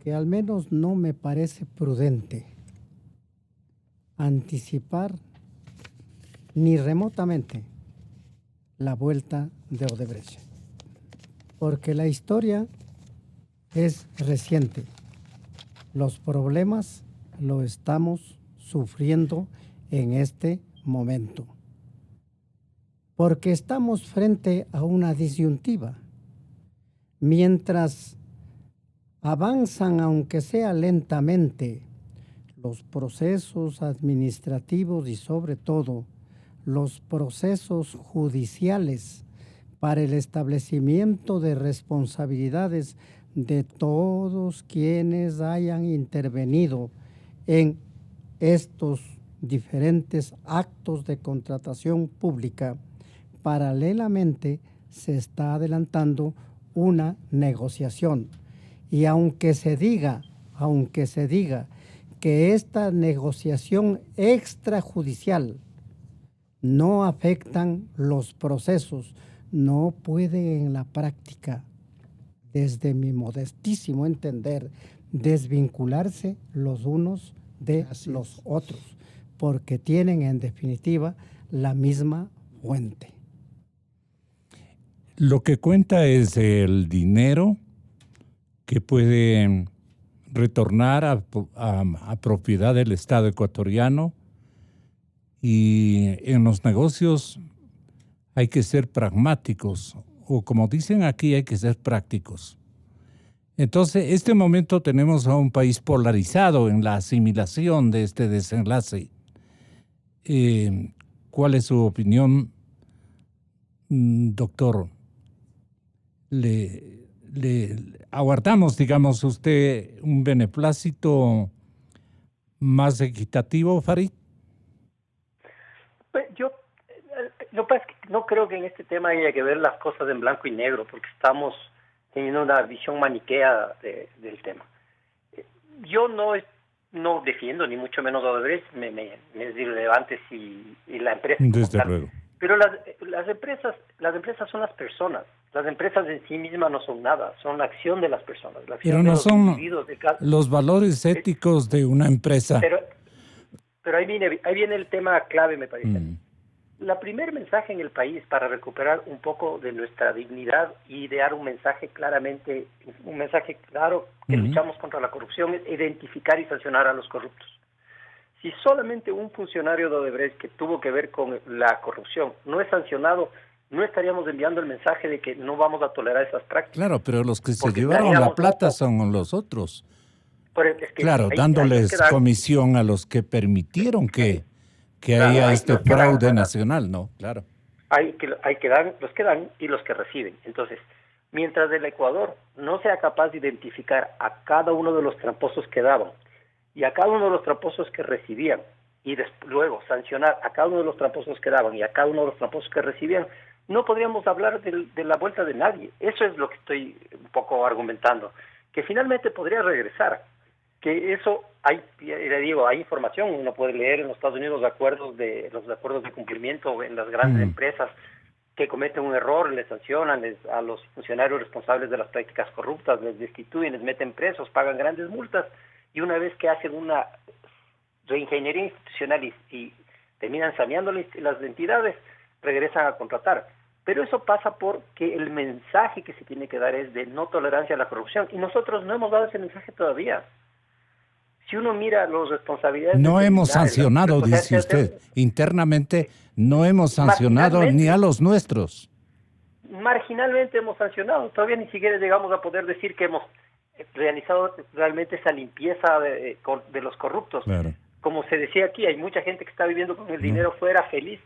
Speaker 7: que al menos no me parece prudente anticipar ni remotamente la vuelta de Odebrecht, porque la historia es reciente. Los problemas lo estamos sufriendo en este momento, porque estamos frente a una disyuntiva. Mientras avanzan, aunque sea lentamente, los procesos administrativos y sobre todo los procesos judiciales para el establecimiento de responsabilidades de todos quienes hayan intervenido en estos diferentes actos de contratación pública, paralelamente se está adelantando una negociación. Y aunque se diga que esta negociación extrajudicial no afectan los procesos, no puede en la práctica, desde mi modestísimo entender, desvincularse los unos de los otros, porque tienen en definitiva la misma fuente.
Speaker 5: Lo que cuenta es el dinero que puede retornar a propiedad del Estado ecuatoriano, y en los negocios hay que ser pragmáticos, o como dicen aquí, hay que ser prácticos. Entonces, en este momento tenemos a un país polarizado en la asimilación de este desenlace. ¿Cuál es su opinión, doctor? Le aguardamos, digamos, usted un beneplácito más equitativo, Farid.
Speaker 10: Pues yo lo que pasa es que no creo que en este tema haya que ver las cosas en blanco y negro, porque estamos teniendo una visión maniquea del tema. Yo no defiendo, ni mucho menos a Odebrecht, me es irrelevante si la empresa...
Speaker 5: Desde luego.
Speaker 10: Pero las empresas son las personas. Las empresas en sí mismas no son nada, son la acción de las personas. La acción
Speaker 5: pero no
Speaker 10: de los
Speaker 5: son
Speaker 10: individuos de cada...
Speaker 5: los valores éticos de una empresa.
Speaker 10: Pero ahí viene el tema clave, me parece. la primer mensaje en el país para recuperar un poco de nuestra dignidad y de dar un mensaje claramente, un mensaje claro que luchamos contra la corrupción, es identificar y sancionar a los corruptos. Si solamente un funcionario de Odebrecht que tuvo que ver con la corrupción no es sancionado, no estaríamos enviando el mensaje de que no vamos a tolerar esas prácticas.
Speaker 5: Claro, pero los que se
Speaker 10: Porque
Speaker 5: llevaron la plata
Speaker 10: mucho.
Speaker 5: son los otros.
Speaker 10: Pero es que
Speaker 5: Claro,
Speaker 10: ahí
Speaker 5: dándoles
Speaker 10: quedan-
Speaker 5: comisión a los que permitieron que
Speaker 10: Claro,
Speaker 5: haya
Speaker 10: ahí
Speaker 5: este
Speaker 10: los que dan,
Speaker 5: fraude
Speaker 10: ¿verdad?
Speaker 5: nacional, ¿no? Claro.
Speaker 10: hay que dan los que dan y los que reciben. Entonces, mientras el Ecuador no sea capaz de identificar a cada uno de los tramposos que daban y a cada uno de los tramposos que recibían y luego sancionar a cada uno de los tramposos que daban y a cada uno de los tramposos que recibían, no podríamos hablar de la vuelta de nadie. Eso es lo que estoy un poco argumentando, que finalmente podría regresar, que eso hay, le digo, hay información, uno puede leer en los Estados Unidos los acuerdos de cumplimiento en las grandes empresas que cometen un error, les sancionan a los funcionarios responsables de las prácticas corruptas, les destituyen, les meten presos, pagan grandes multas, y una vez que hacen una reingeniería institucional y terminan saneando las entidades, regresan a contratar. Pero eso pasa porque el mensaje que se tiene que dar es de no tolerancia a la corrupción, y nosotros no hemos dado ese mensaje todavía. Si uno mira las responsabilidades...
Speaker 5: No hemos
Speaker 10: criminales,
Speaker 5: sancionado,
Speaker 10: las
Speaker 5: dice
Speaker 10: responsabilidades
Speaker 5: usted. Internamente no hemos sancionado ni a los nuestros.
Speaker 10: Marginalmente hemos sancionado, todavía ni siquiera llegamos a poder decir que hemos realizado realmente esa limpieza de los corruptos.
Speaker 5: Claro.
Speaker 10: Como se decía aquí, hay mucha gente que está viviendo con el dinero fuera feliz.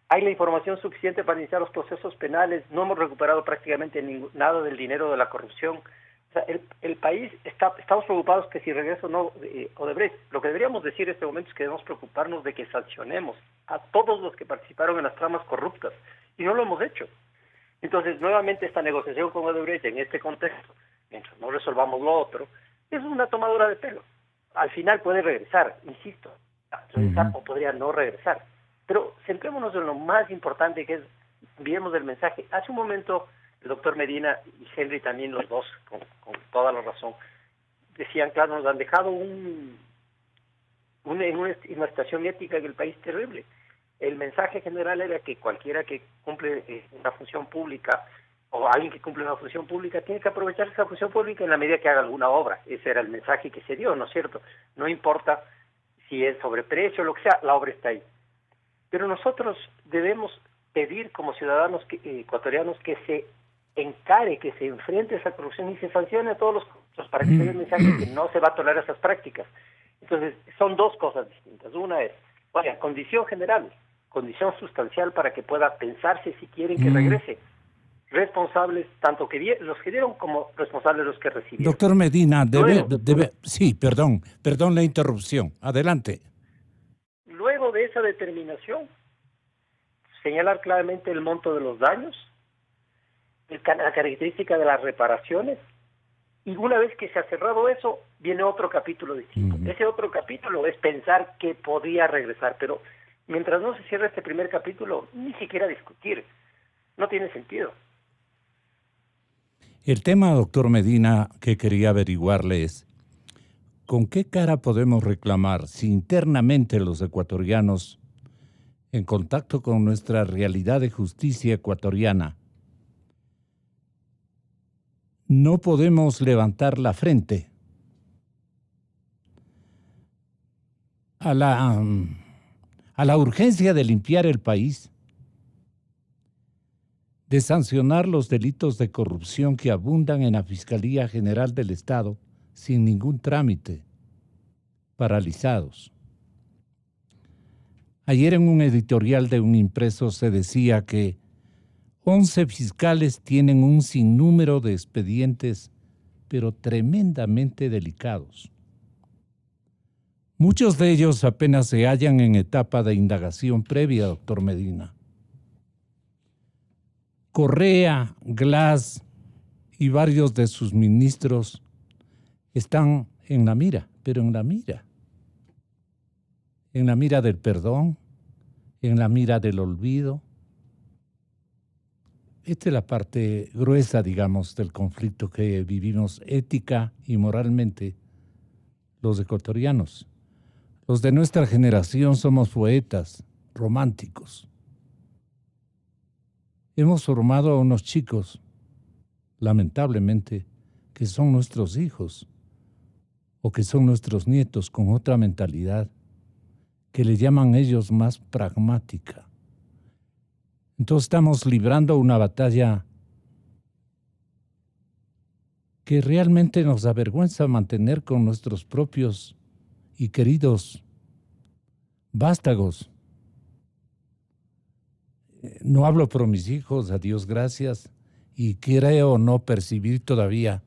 Speaker 10: Hay la información suficiente para iniciar los procesos penales, no hemos recuperado prácticamente nada del dinero de la corrupción. O sea, el país estamos preocupados que si regresa o no Odebrecht. Lo que deberíamos decir en este momento es que debemos preocuparnos de que sancionemos a todos los que participaron en las tramas corruptas, y no lo hemos hecho. Entonces, nuevamente esta negociación con Odebrecht en este contexto, mientras no resolvamos lo otro, es una tomadura de pelo. Al final puede regresar, insisto, o podría no regresar. Pero centrémonos en lo más importante, que es, enviemos el mensaje. Hace un momento el doctor Medina y Henry también, los dos, con toda la razón, decían, claro, nos han dejado en una situación ética en el país terrible. El mensaje general era que cualquiera que cumple una función pública o alguien que cumple una función pública tiene que aprovechar esa función pública en la medida que haga alguna obra. Ese era el mensaje que se dio, ¿no es cierto? No importa si es sobreprecio o lo que sea, la obra está ahí. Pero nosotros debemos pedir como ciudadanos ecuatorianos que se encare, que se enfrente a esa corrupción y se sancione a todos los corruptos para que se dé el mensaje de que no se va a tolerar esas prácticas. Entonces, son dos cosas distintas. Una es, condición general, condición sustancial para que pueda pensarse si quieren que regrese. Responsables, tanto que los que dieron como responsables los que recibieron.
Speaker 5: Doctor Medina, sí, perdón la interrupción. Adelante.
Speaker 10: Luego de esa determinación, señalar claramente el monto de los daños, la característica de las reparaciones, y una vez que se ha cerrado eso, viene otro capítulo distinto. Ese otro capítulo es pensar que podría regresar, pero mientras no se cierre este primer capítulo, ni siquiera discutir. No tiene sentido.
Speaker 5: El tema, doctor Medina, que quería averiguarle es, ¿con qué cara podemos reclamar si internamente los ecuatorianos, en contacto con nuestra realidad de justicia ecuatoriana, no podemos levantar la frente a la urgencia de limpiar el país, de sancionar los delitos de corrupción que abundan en la Fiscalía General del Estado sin ningún trámite, paralizados? Ayer en un editorial de un impreso se decía que 11 fiscales tienen un sinnúmero de expedientes, pero tremendamente delicados. Muchos de ellos apenas se hallan en etapa de indagación previa, doctor Medina. Correa, Glass y varios de sus ministros están en la mira, pero en la mira. En la mira del perdón, en la mira del olvido. Esta es la parte gruesa, digamos, del conflicto que vivimos ética y moralmente los ecuatorianos. Los de nuestra generación somos poetas, románticos. hemos formado a unos chicos, lamentablemente, que son nuestros hijos o que son nuestros nietos con otra mentalidad, que le llaman ellos más pragmática. Entonces estamos librando una batalla que realmente nos avergüenza mantener con nuestros propios y queridos vástagos. No hablo por mis hijos, a Dios gracias, y creo no percibir todavía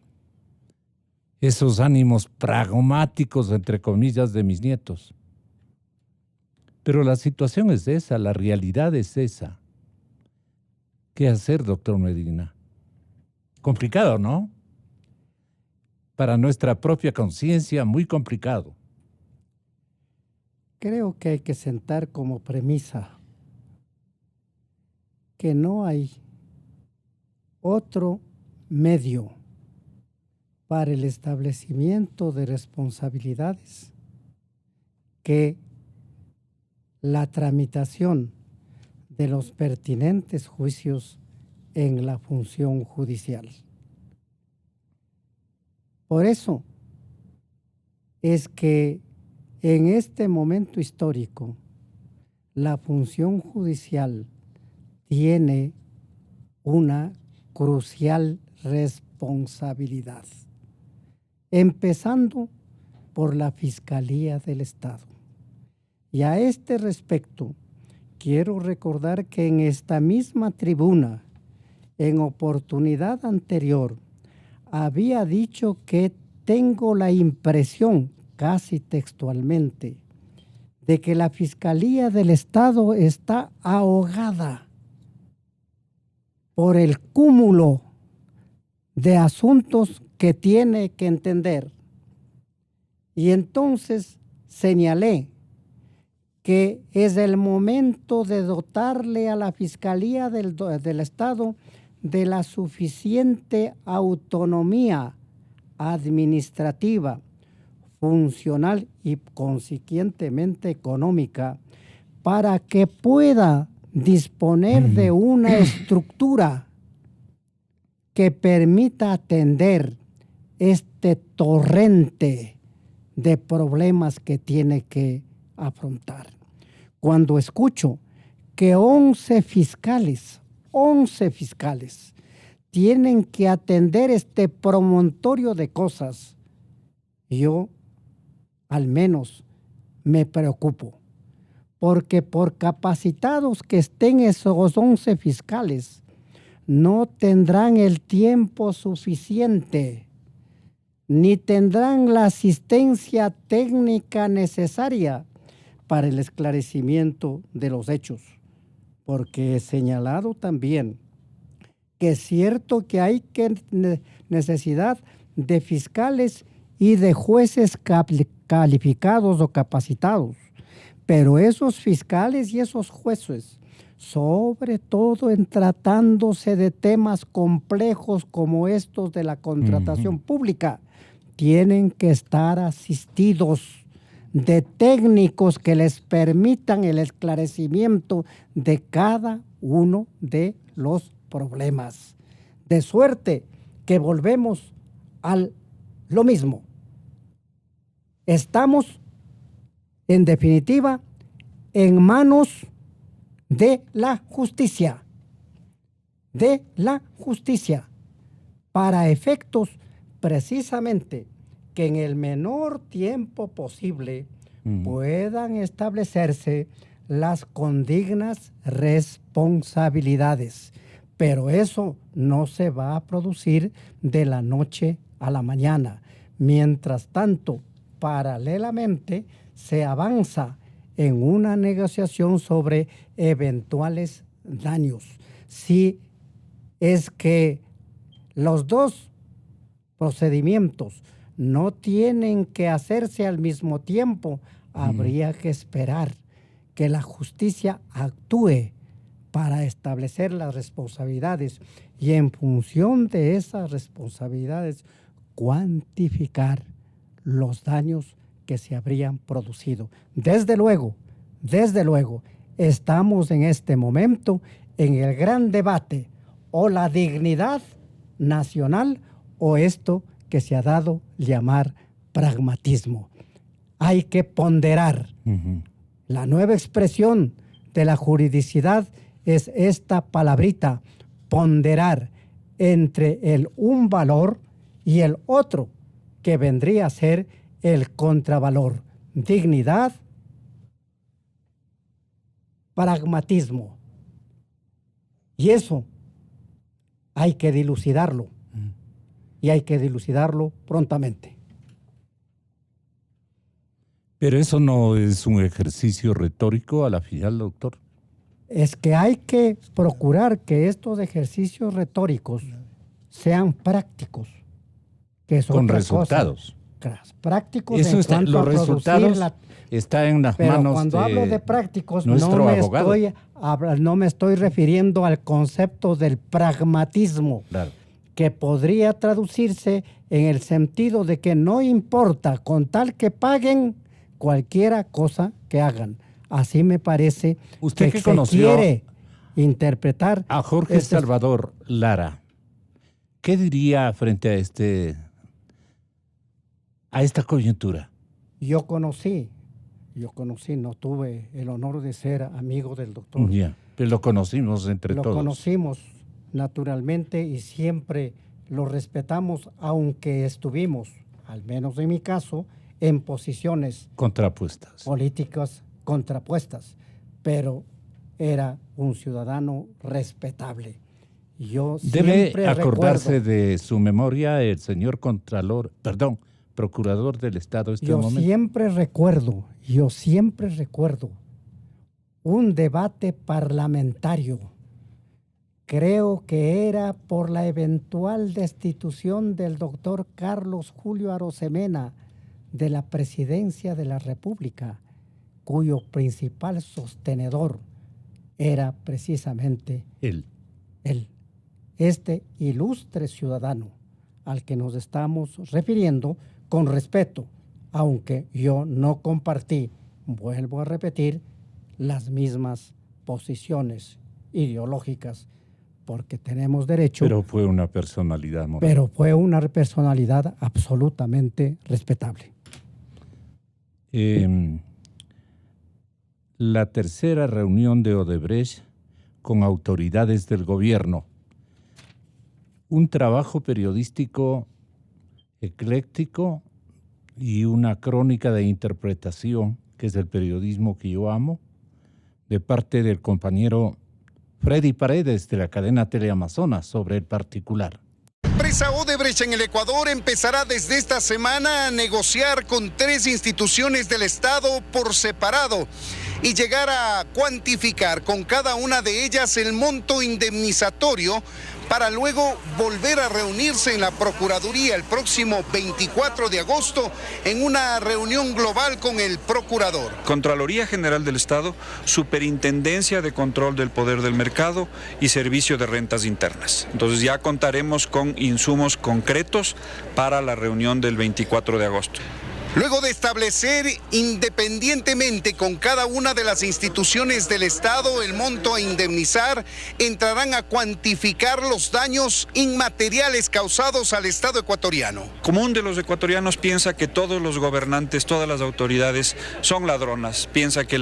Speaker 5: esos ánimos pragmáticos, entre comillas, de mis nietos. Pero la situación es esa, la realidad es esa. ¿Qué hacer, doctor Medina? Complicado, ¿no? Para nuestra propia conciencia, muy complicado.
Speaker 7: Creo que hay que sentar como premisa que no hay otro medio para el establecimiento de responsabilidades que la tramitación de los pertinentes juicios en la función judicial. Por eso es que en este momento histórico la función judicial tiene una crucial responsabilidad, empezando por la Fiscalía del Estado. Y a este respecto, quiero recordar que en esta misma tribuna, en oportunidad anterior, había dicho que tengo la impresión, casi textualmente, de que la Fiscalía del Estado está ahogada por el cúmulo de asuntos que tiene que entender. Y entonces señalé que es el momento de dotarle a la Fiscalía del Estado de la suficiente autonomía administrativa, funcional y consiguientemente económica para que pueda disponer de una estructura que permita atender este torrente de problemas que tiene que afrontar. Cuando escucho que 11 fiscales tienen que atender este promontorio de cosas, yo al menos me preocupo, porque por capacitados que estén esos 11 fiscales, no tendrán el tiempo suficiente, ni tendrán la asistencia técnica necesaria para el esclarecimiento de los hechos, porque he señalado también que es cierto que hay necesidad de fiscales y de jueces calificados o capacitados, pero esos fiscales y esos jueces, sobre todo en tratándose de temas complejos como estos de la contratación pública, tienen que estar asistidos de técnicos que les permitan el esclarecimiento de cada uno de los problemas. De suerte que volvemos a lo mismo. Estamos, en definitiva, en manos de la justicia, para efectos precisamente que en el menor tiempo posible puedan establecerse las condignas responsabilidades. Pero eso no se va a producir de la noche a la mañana. Mientras tanto, paralelamente, se avanza en una negociación sobre eventuales daños. Si es que los dos procedimientos no tienen que hacerse al mismo tiempo, habría que esperar que la justicia actúe para establecer las responsabilidades y en función de esas responsabilidades cuantificar los daños que se habrían producido. Desde luego, estamos en este momento en el gran debate o la dignidad nacional o esto que se ha dado llamar pragmatismo. Hay que ponderar. La nueva expresión de la juridicidad es esta palabrita, ponderar entre un valor y el otro, que vendría a ser el contravalor. Dignidad, pragmatismo. Y eso hay que dilucidarlo. Y hay que dilucidarlo prontamente.
Speaker 5: Pero eso no es un ejercicio retórico a la final, doctor.
Speaker 7: Es que hay que procurar que estos ejercicios retóricos sean prácticos. Que es
Speaker 5: con
Speaker 7: otra
Speaker 5: resultados.
Speaker 7: Cosa. Prácticos
Speaker 5: eso
Speaker 7: en
Speaker 5: está,
Speaker 7: cuanto
Speaker 5: los
Speaker 7: a
Speaker 5: resultados está en las
Speaker 7: pero
Speaker 5: manos
Speaker 7: cuando
Speaker 5: de
Speaker 7: hablo de prácticos
Speaker 5: nuestro
Speaker 7: no me estoy refiriendo al concepto del pragmatismo,
Speaker 5: claro,
Speaker 7: que podría traducirse en el sentido de que no importa con tal que paguen cualquiera cosa que hagan. Así me parece.
Speaker 5: Usted que
Speaker 7: se
Speaker 5: conoció
Speaker 7: quiere interpretar
Speaker 5: a Jorge Salvador Lara, ¿qué diría frente a esta coyuntura?
Speaker 7: Yo conocí, no tuve el honor de ser amigo del doctor.
Speaker 5: Ya, pero lo conocimos entre todos.
Speaker 7: Lo conocimos naturalmente y siempre lo respetamos, aunque estuvimos, al menos en mi caso, en posiciones
Speaker 5: contrapuestas,
Speaker 7: políticas contrapuestas, pero era un ciudadano respetable. Yo
Speaker 5: debe acordarse de su memoria el señor procurador del Estado.
Speaker 7: Yo siempre recuerdo un debate parlamentario. Creo que era por la eventual destitución del doctor Carlos Julio Arosemena de la presidencia de la República, cuyo principal sostenedor era precisamente él, este ilustre ciudadano al que nos estamos refiriendo con respeto, aunque yo no compartí, vuelvo a repetir, las mismas posiciones ideológicas, porque tenemos derecho.
Speaker 5: Pero fue una personalidad moral.
Speaker 7: Pero fue una personalidad absolutamente respetable.
Speaker 5: La tercera reunión de Odebrecht con autoridades del gobierno. Un trabajo periodístico ecléctico y una crónica de interpretación, que es el periodismo que yo amo, de parte del compañero Freddy Paredes de la cadena Teleamazonas sobre el particular.
Speaker 13: La empresa Odebrecht en el Ecuador empezará desde esta semana a negociar con 3 instituciones del Estado por separado y llegar a cuantificar con cada una de ellas el monto indemnizatorio para luego volver a reunirse en la Procuraduría el próximo 24 de agosto en una reunión global con el procurador.
Speaker 6: Contraloría General del Estado, Superintendencia de Control del Poder del Mercado y Servicio de Rentas Internas. Entonces ya contaremos con insumos concretos para la reunión del 24 de agosto.
Speaker 13: Luego de establecer independientemente con cada una de las instituciones del Estado el monto a indemnizar, entrarán a cuantificar los daños inmateriales causados al Estado ecuatoriano.
Speaker 6: Común de los ecuatorianos piensa que todos los gobernantes, todas las autoridades son ladronas, piensa que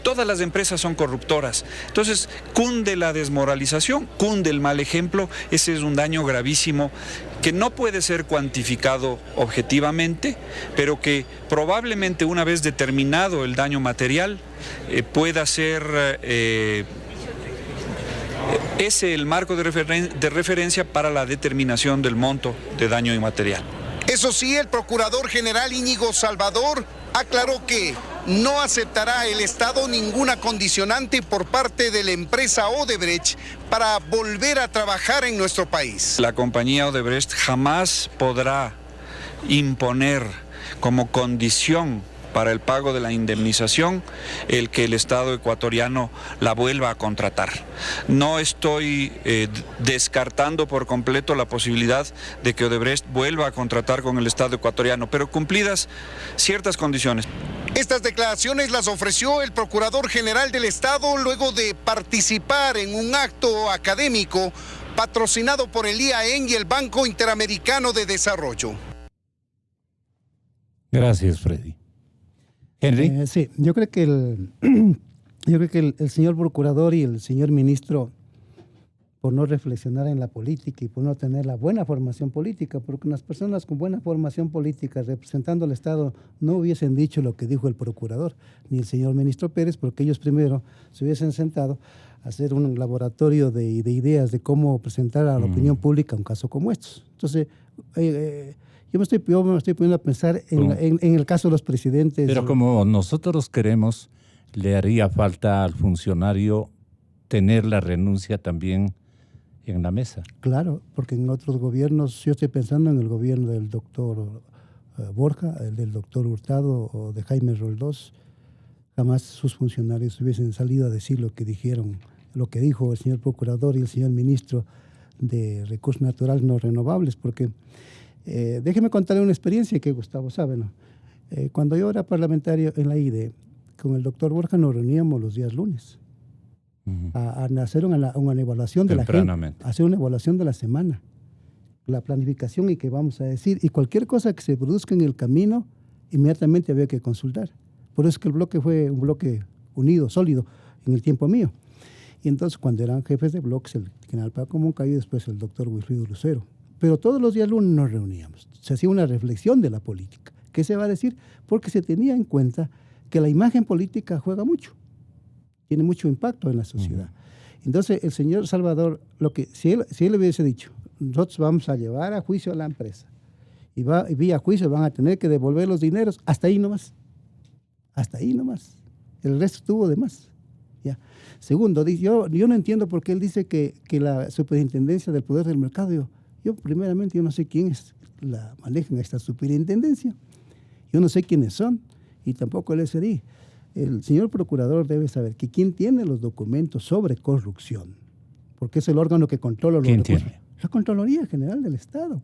Speaker 6: todas las empresas son corruptoras. Entonces cunde la desmoralización, cunde el mal ejemplo. Ese es un daño gravísimo que no puede ser cuantificado objetivamente, pero que probablemente una vez determinado el daño material pueda ser ese el marco de referencia para la determinación del monto de daño inmaterial.
Speaker 13: Eso sí, el Procurador General Íñigo Salvador aclaró que no aceptará el Estado ninguna condicionante por parte de la empresa Odebrecht para volver a trabajar en nuestro país.
Speaker 6: La compañía Odebrecht jamás podrá imponer como condición para el pago de la indemnización el que el Estado ecuatoriano la vuelva a contratar. No estoy descartando por completo la posibilidad de que Odebrecht vuelva a contratar con el Estado ecuatoriano, pero cumplidas ciertas condiciones.
Speaker 13: Estas declaraciones las ofreció el Procurador General del Estado luego de participar en un acto académico patrocinado por el IAEN y el Banco Interamericano de Desarrollo.
Speaker 5: Gracias, Freddy. Henry.
Speaker 9: Sí, yo creo que el señor procurador y el señor ministro, por no reflexionar en la política y por no tener la buena formación política, porque unas personas con buena formación política representando al Estado no hubiesen dicho lo que dijo el procurador ni el señor ministro Pérez, porque ellos primero se hubiesen sentado a hacer un laboratorio de ideas de cómo presentar a la opinión pública un caso como estos. Entonces, yo me estoy poniendo a pensar en el caso de los presidentes.
Speaker 5: Pero como nosotros queremos, le haría falta al funcionario tener la renuncia también en la mesa.
Speaker 9: Claro, porque en otros gobiernos, yo estoy pensando en el gobierno del doctor Borja, el del doctor Hurtado o de Jaime Roldós, jamás sus funcionarios hubiesen salido a decir lo que dijeron, lo que dijo el señor procurador y el señor ministro de Recursos Naturales No Renovables, porque déjeme contarle una experiencia que Gustavo sabe, ¿no? Cuando yo era parlamentario en la IDE, con el doctor Borja nos reuníamos los días lunes a hacer una evaluación de la gente, hacer una evaluación de la semana, la planificación y qué vamos a decir, y cualquier cosa que se produzca en el camino, inmediatamente había que consultar. Por eso es que el bloque fue un bloque unido, sólido, en el tiempo mío. Y entonces, cuando eran jefes de bloques, el general Paco Moncayo y después el doctor Wilfrido Lucero. Pero todos los días lunes nos reuníamos. Se hacía una reflexión de la política. ¿Qué se va a decir? Porque se tenía en cuenta que la imagen política juega mucho. Tiene mucho impacto en la sociedad. Entonces, el señor Salvador, si él hubiese dicho, nosotros vamos a llevar a juicio a la empresa, y vía juicio van a tener que devolver los dineros, hasta ahí nomás. Hasta ahí nomás. El resto estuvo de más. ¿Ya? Segundo, yo no entiendo por qué él dice que la superintendencia del poder del mercado, yo primeramente yo no sé quién la maneja en esta superintendencia. Yo no sé quiénes son, y tampoco el SRI. El señor procurador debe saber que quién tiene los documentos sobre corrupción, porque es el órgano que controla los recursos. ¿Quién tiene? La Contraloría General del Estado.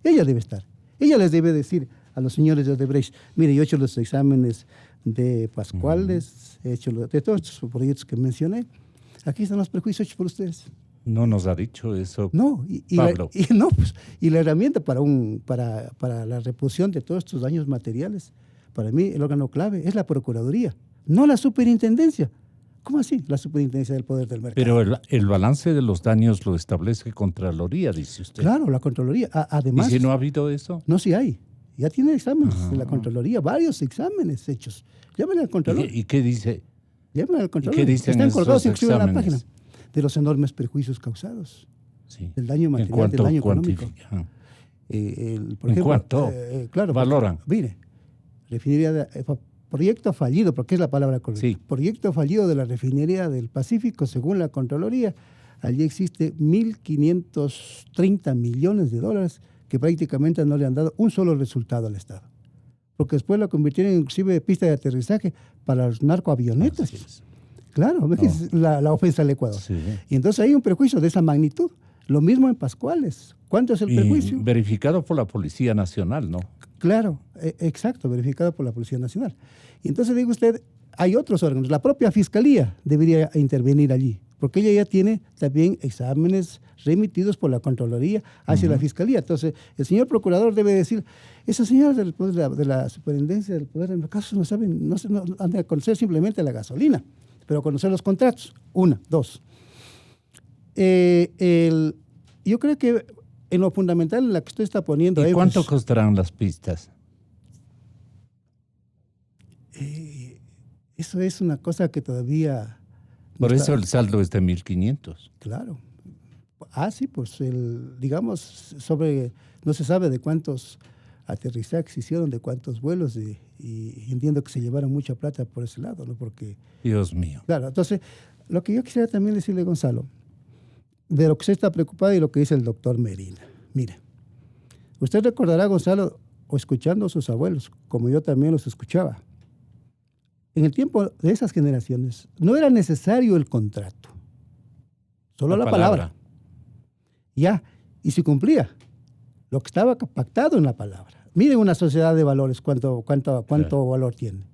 Speaker 9: Ella debe estar. Ella les debe decir a los señores de Odebrecht, mire, yo he hecho los exámenes de Pascuales, he hecho de todos estos proyectos que mencioné. Aquí están los prejuicios hechos por ustedes.
Speaker 5: No nos ha dicho eso,
Speaker 9: no,
Speaker 5: Pablo.
Speaker 9: Y la herramienta para la reposición de todos estos daños materiales, para mí el órgano clave es la Procuraduría, no la Superintendencia. ¿Cómo así? La Superintendencia del Poder del Mercado.
Speaker 5: Pero el balance de los daños lo establece Contraloría, dice usted.
Speaker 9: Claro, la Contraloría. Además,
Speaker 5: ¿y si no ha habido eso?
Speaker 9: No, sí hay. Ya tiene exámenes de la Contraloría, varios exámenes hechos. Llámenle al Contralor.
Speaker 5: ¿Y qué dice?
Speaker 9: Llámenle al Contralor.
Speaker 5: ¿Y qué dicen
Speaker 9: están colgados inclusive en la
Speaker 5: exámenes?
Speaker 9: página de los enormes perjuicios causados.
Speaker 5: Sí.
Speaker 9: Del daño material, del daño económico. Por ejemplo,
Speaker 5: cuánto
Speaker 9: claro,
Speaker 5: valoran?
Speaker 9: Mire, refinería proyecto fallido, porque es la palabra correcta.
Speaker 5: Sí.
Speaker 9: Proyecto fallido de la refinería del Pacífico, según la Contraloría. Allí existe 1.530 millones de dólares que prácticamente no le han dado un solo resultado al Estado. Porque después lo convirtieron inclusive de pista de aterrizaje para los narcoavionetas. Claro, es la ofensa al Ecuador.
Speaker 5: Sí.
Speaker 9: Y entonces hay un prejuicio de esa magnitud. Lo mismo en Pascuales. ¿Cuánto es el prejuicio?
Speaker 5: Verificado por la Policía Nacional, ¿no?
Speaker 9: Claro, exacto, verificado por la Policía Nacional. Y entonces, digo usted, hay otros órganos. La propia Fiscalía debería intervenir allí, porque ella ya tiene también exámenes remitidos por la Contraloría hacia la Fiscalía. Entonces, el señor Procurador debe decir, esos señores de la Superintendencia del Poder del Mercado no saben, no han de conocer simplemente la gasolina, pero conocer los contratos. Una, dos. Yo creo que en lo fundamental en la que usted está poniendo...
Speaker 5: ¿Y cuánto costarán las pistas?
Speaker 9: Eso es una cosa que todavía...
Speaker 5: Por eso el saldo es de 1.500.
Speaker 9: Claro. Sí, pues digamos, no se sabe de cuántos aterrizajes hicieron, de cuántos vuelos, y entiendo que se llevaron mucha plata por ese lado, ¿no? Porque...
Speaker 5: Dios mío.
Speaker 9: Claro, entonces, lo que yo quisiera también decirle, Gonzalo, de lo que usted está preocupado y lo que dice el doctor Medina. Mire, usted recordará, Gonzalo, o escuchando a sus abuelos, como yo también los escuchaba, en el tiempo de esas generaciones, no era necesario el contrato, solo la palabra. Ya, y se cumplía lo que estaba pactado en la palabra. Miren una sociedad de valores, cuánto valor tiene.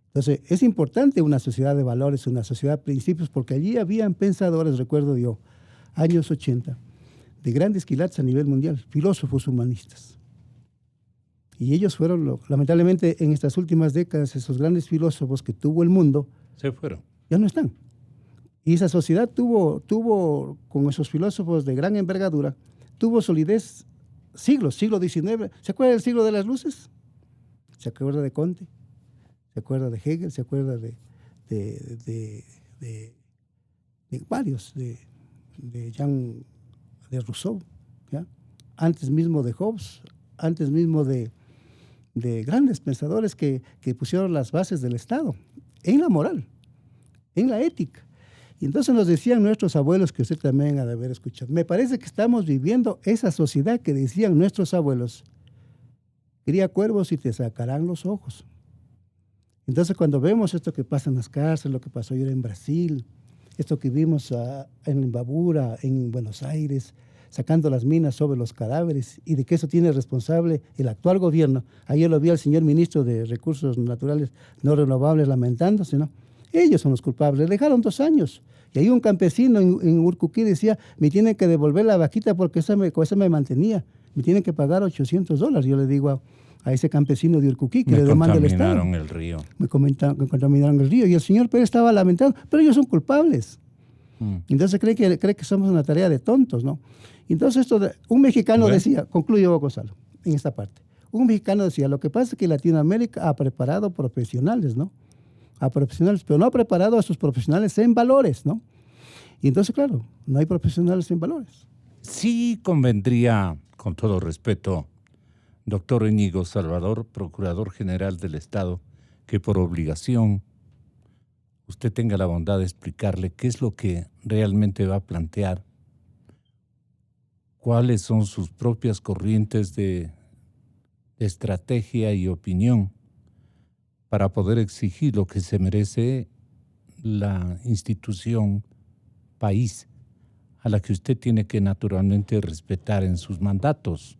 Speaker 9: Entonces, es importante una sociedad de valores, una sociedad de principios, porque allí habían pensadores, recuerdo yo, años 80, de grandes quilates a nivel mundial, filósofos humanistas. Y ellos fueron, lamentablemente, en estas últimas décadas, esos grandes filósofos que tuvo el mundo,
Speaker 5: se fueron.
Speaker 9: Ya no están. Y esa sociedad tuvo, con esos filósofos de gran envergadura, tuvo solidez siglos, siglo XIX. ¿Se acuerda del siglo de las luces? ¿Se acuerda de Comte? ¿Se acuerda de Hegel? ¿Se acuerda de varios? De Jean de Rousseau, ¿ya? Antes mismo de Hobbes, antes mismo de grandes pensadores que pusieron las bases del Estado en la moral, en la ética. Y entonces nos decían nuestros abuelos, que usted también ha de haber escuchado, me parece que estamos viviendo esa sociedad que decían nuestros abuelos: cría cuervos y te sacarán los ojos. Entonces, cuando vemos esto que pasa en las cárceles, lo que pasó ayer en Brasil, esto que vimos en Imbabura, en Buenos Aires, sacando las minas sobre los cadáveres, y de que eso tiene responsable el actual gobierno. Ayer lo vi al señor ministro de Recursos Naturales No Renovables lamentándose, ¿no? Ellos son los culpables. Le dejaron 2 años. Y ahí un campesino en Urcuquí decía: me tienen que devolver la vaquita porque con esa me mantenía. Me tienen que pagar $800. Yo le digo a ese campesino de Urcuquí que le demanda el Estado.
Speaker 5: Contaminaron el río.
Speaker 9: Me contaminaron el río. Y el señor Pérez estaba lamentando, pero ellos son culpables. Entonces cree que somos una tarea de tontos, ¿no? Entonces un mexicano decía, concluyo, Gonzalo, en esta parte. Un mexicano decía: lo que pasa es que Latinoamérica ha preparado profesionales, ¿no? A profesionales, pero no ha preparado a sus profesionales en valores, ¿no? Y entonces, claro, no hay profesionales en valores.
Speaker 5: Sí convendría, con todo respeto, doctor Íñigo Salvador, Procurador General del Estado, que por obligación usted tenga la bondad de explicarle qué es lo que realmente va a plantear, cuáles son sus propias corrientes de estrategia y opinión para poder exigir lo que se merece la institución país a la que usted tiene que naturalmente respetar en sus mandatos.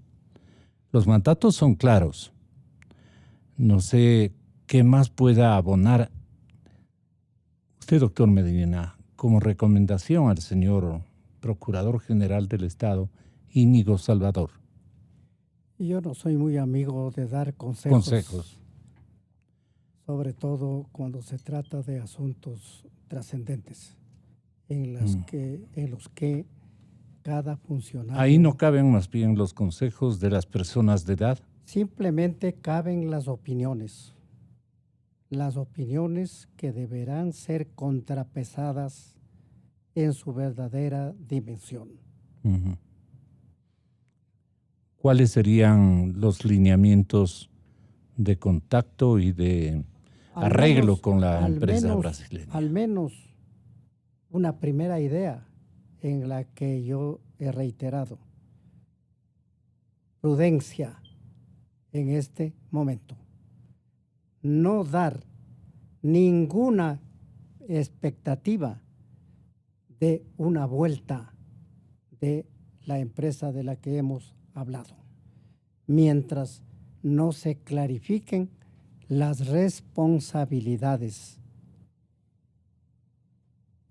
Speaker 5: Los mandatos son claros. No sé qué más pueda abonar usted, doctor Medina, como recomendación al señor Procurador General del Estado, Íñigo Salvador.
Speaker 7: Yo no soy muy amigo de dar consejos. Sobre todo cuando se trata de asuntos trascendentes, en los que cada funcionario...
Speaker 5: Ahí no caben más bien los consejos de las personas de edad.
Speaker 7: Simplemente caben las opiniones que deberán ser contrapesadas en su verdadera dimensión.
Speaker 5: ¿Cuáles serían los lineamientos de contacto y de arreglo con la empresa brasileña?
Speaker 7: Al menos una primera idea en la que yo he reiterado: prudencia en este momento. No dar ninguna expectativa de una vuelta de la empresa de la que hemos hablado, mientras no se clarifiquen las responsabilidades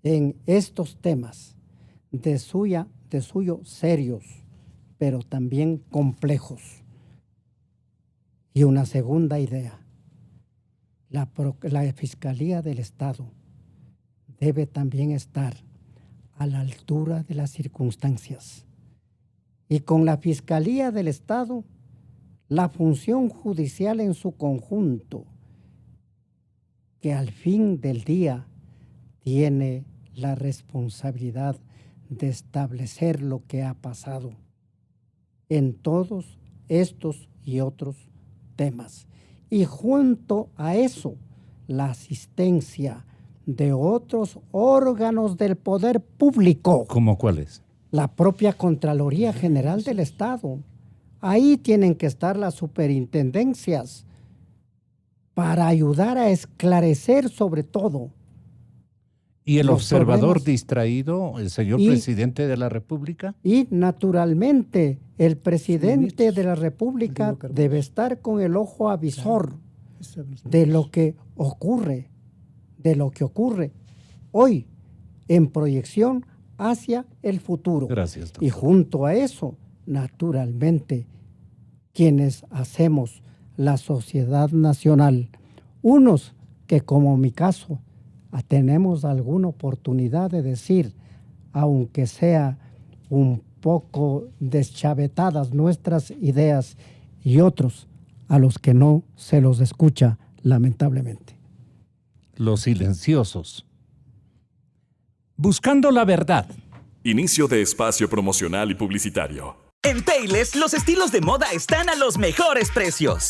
Speaker 7: en estos temas de suyo serios, pero también complejos. Y una segunda idea: la Fiscalía del Estado debe también estar a la altura de las circunstancias. Y con la Fiscalía del Estado, la función judicial en su conjunto, que al fin del día tiene la responsabilidad de establecer lo que ha pasado en todos estos y otros temas. Y junto a eso, la asistencia de otros órganos del poder público.
Speaker 5: ¿Cómo cuáles?
Speaker 7: La propia Contraloría General del Estado. Ahí tienen que estar las superintendencias para ayudar a esclarecer sobre todo.
Speaker 5: ¿Y el
Speaker 7: los
Speaker 5: observador
Speaker 7: problemas.
Speaker 5: distraído, el señor
Speaker 7: Y-
Speaker 5: presidente de la República?
Speaker 7: Y naturalmente el presidente de la República debe estar con el ojo avisor de lo que ocurre, hoy en proyección hacia el futuro.
Speaker 5: Gracias, doctor.
Speaker 7: Y junto a eso, naturalmente, quienes hacemos la sociedad nacional, unos que como mi caso tenemos alguna oportunidad de decir, aunque sea un poco deschavetadas nuestras ideas, y otros a los que no se los escucha, lamentablemente.
Speaker 5: Los silenciosos. Buscando la verdad.
Speaker 1: Inicio de espacio promocional y publicitario.
Speaker 14: En Payless, los estilos de moda están a los mejores precios.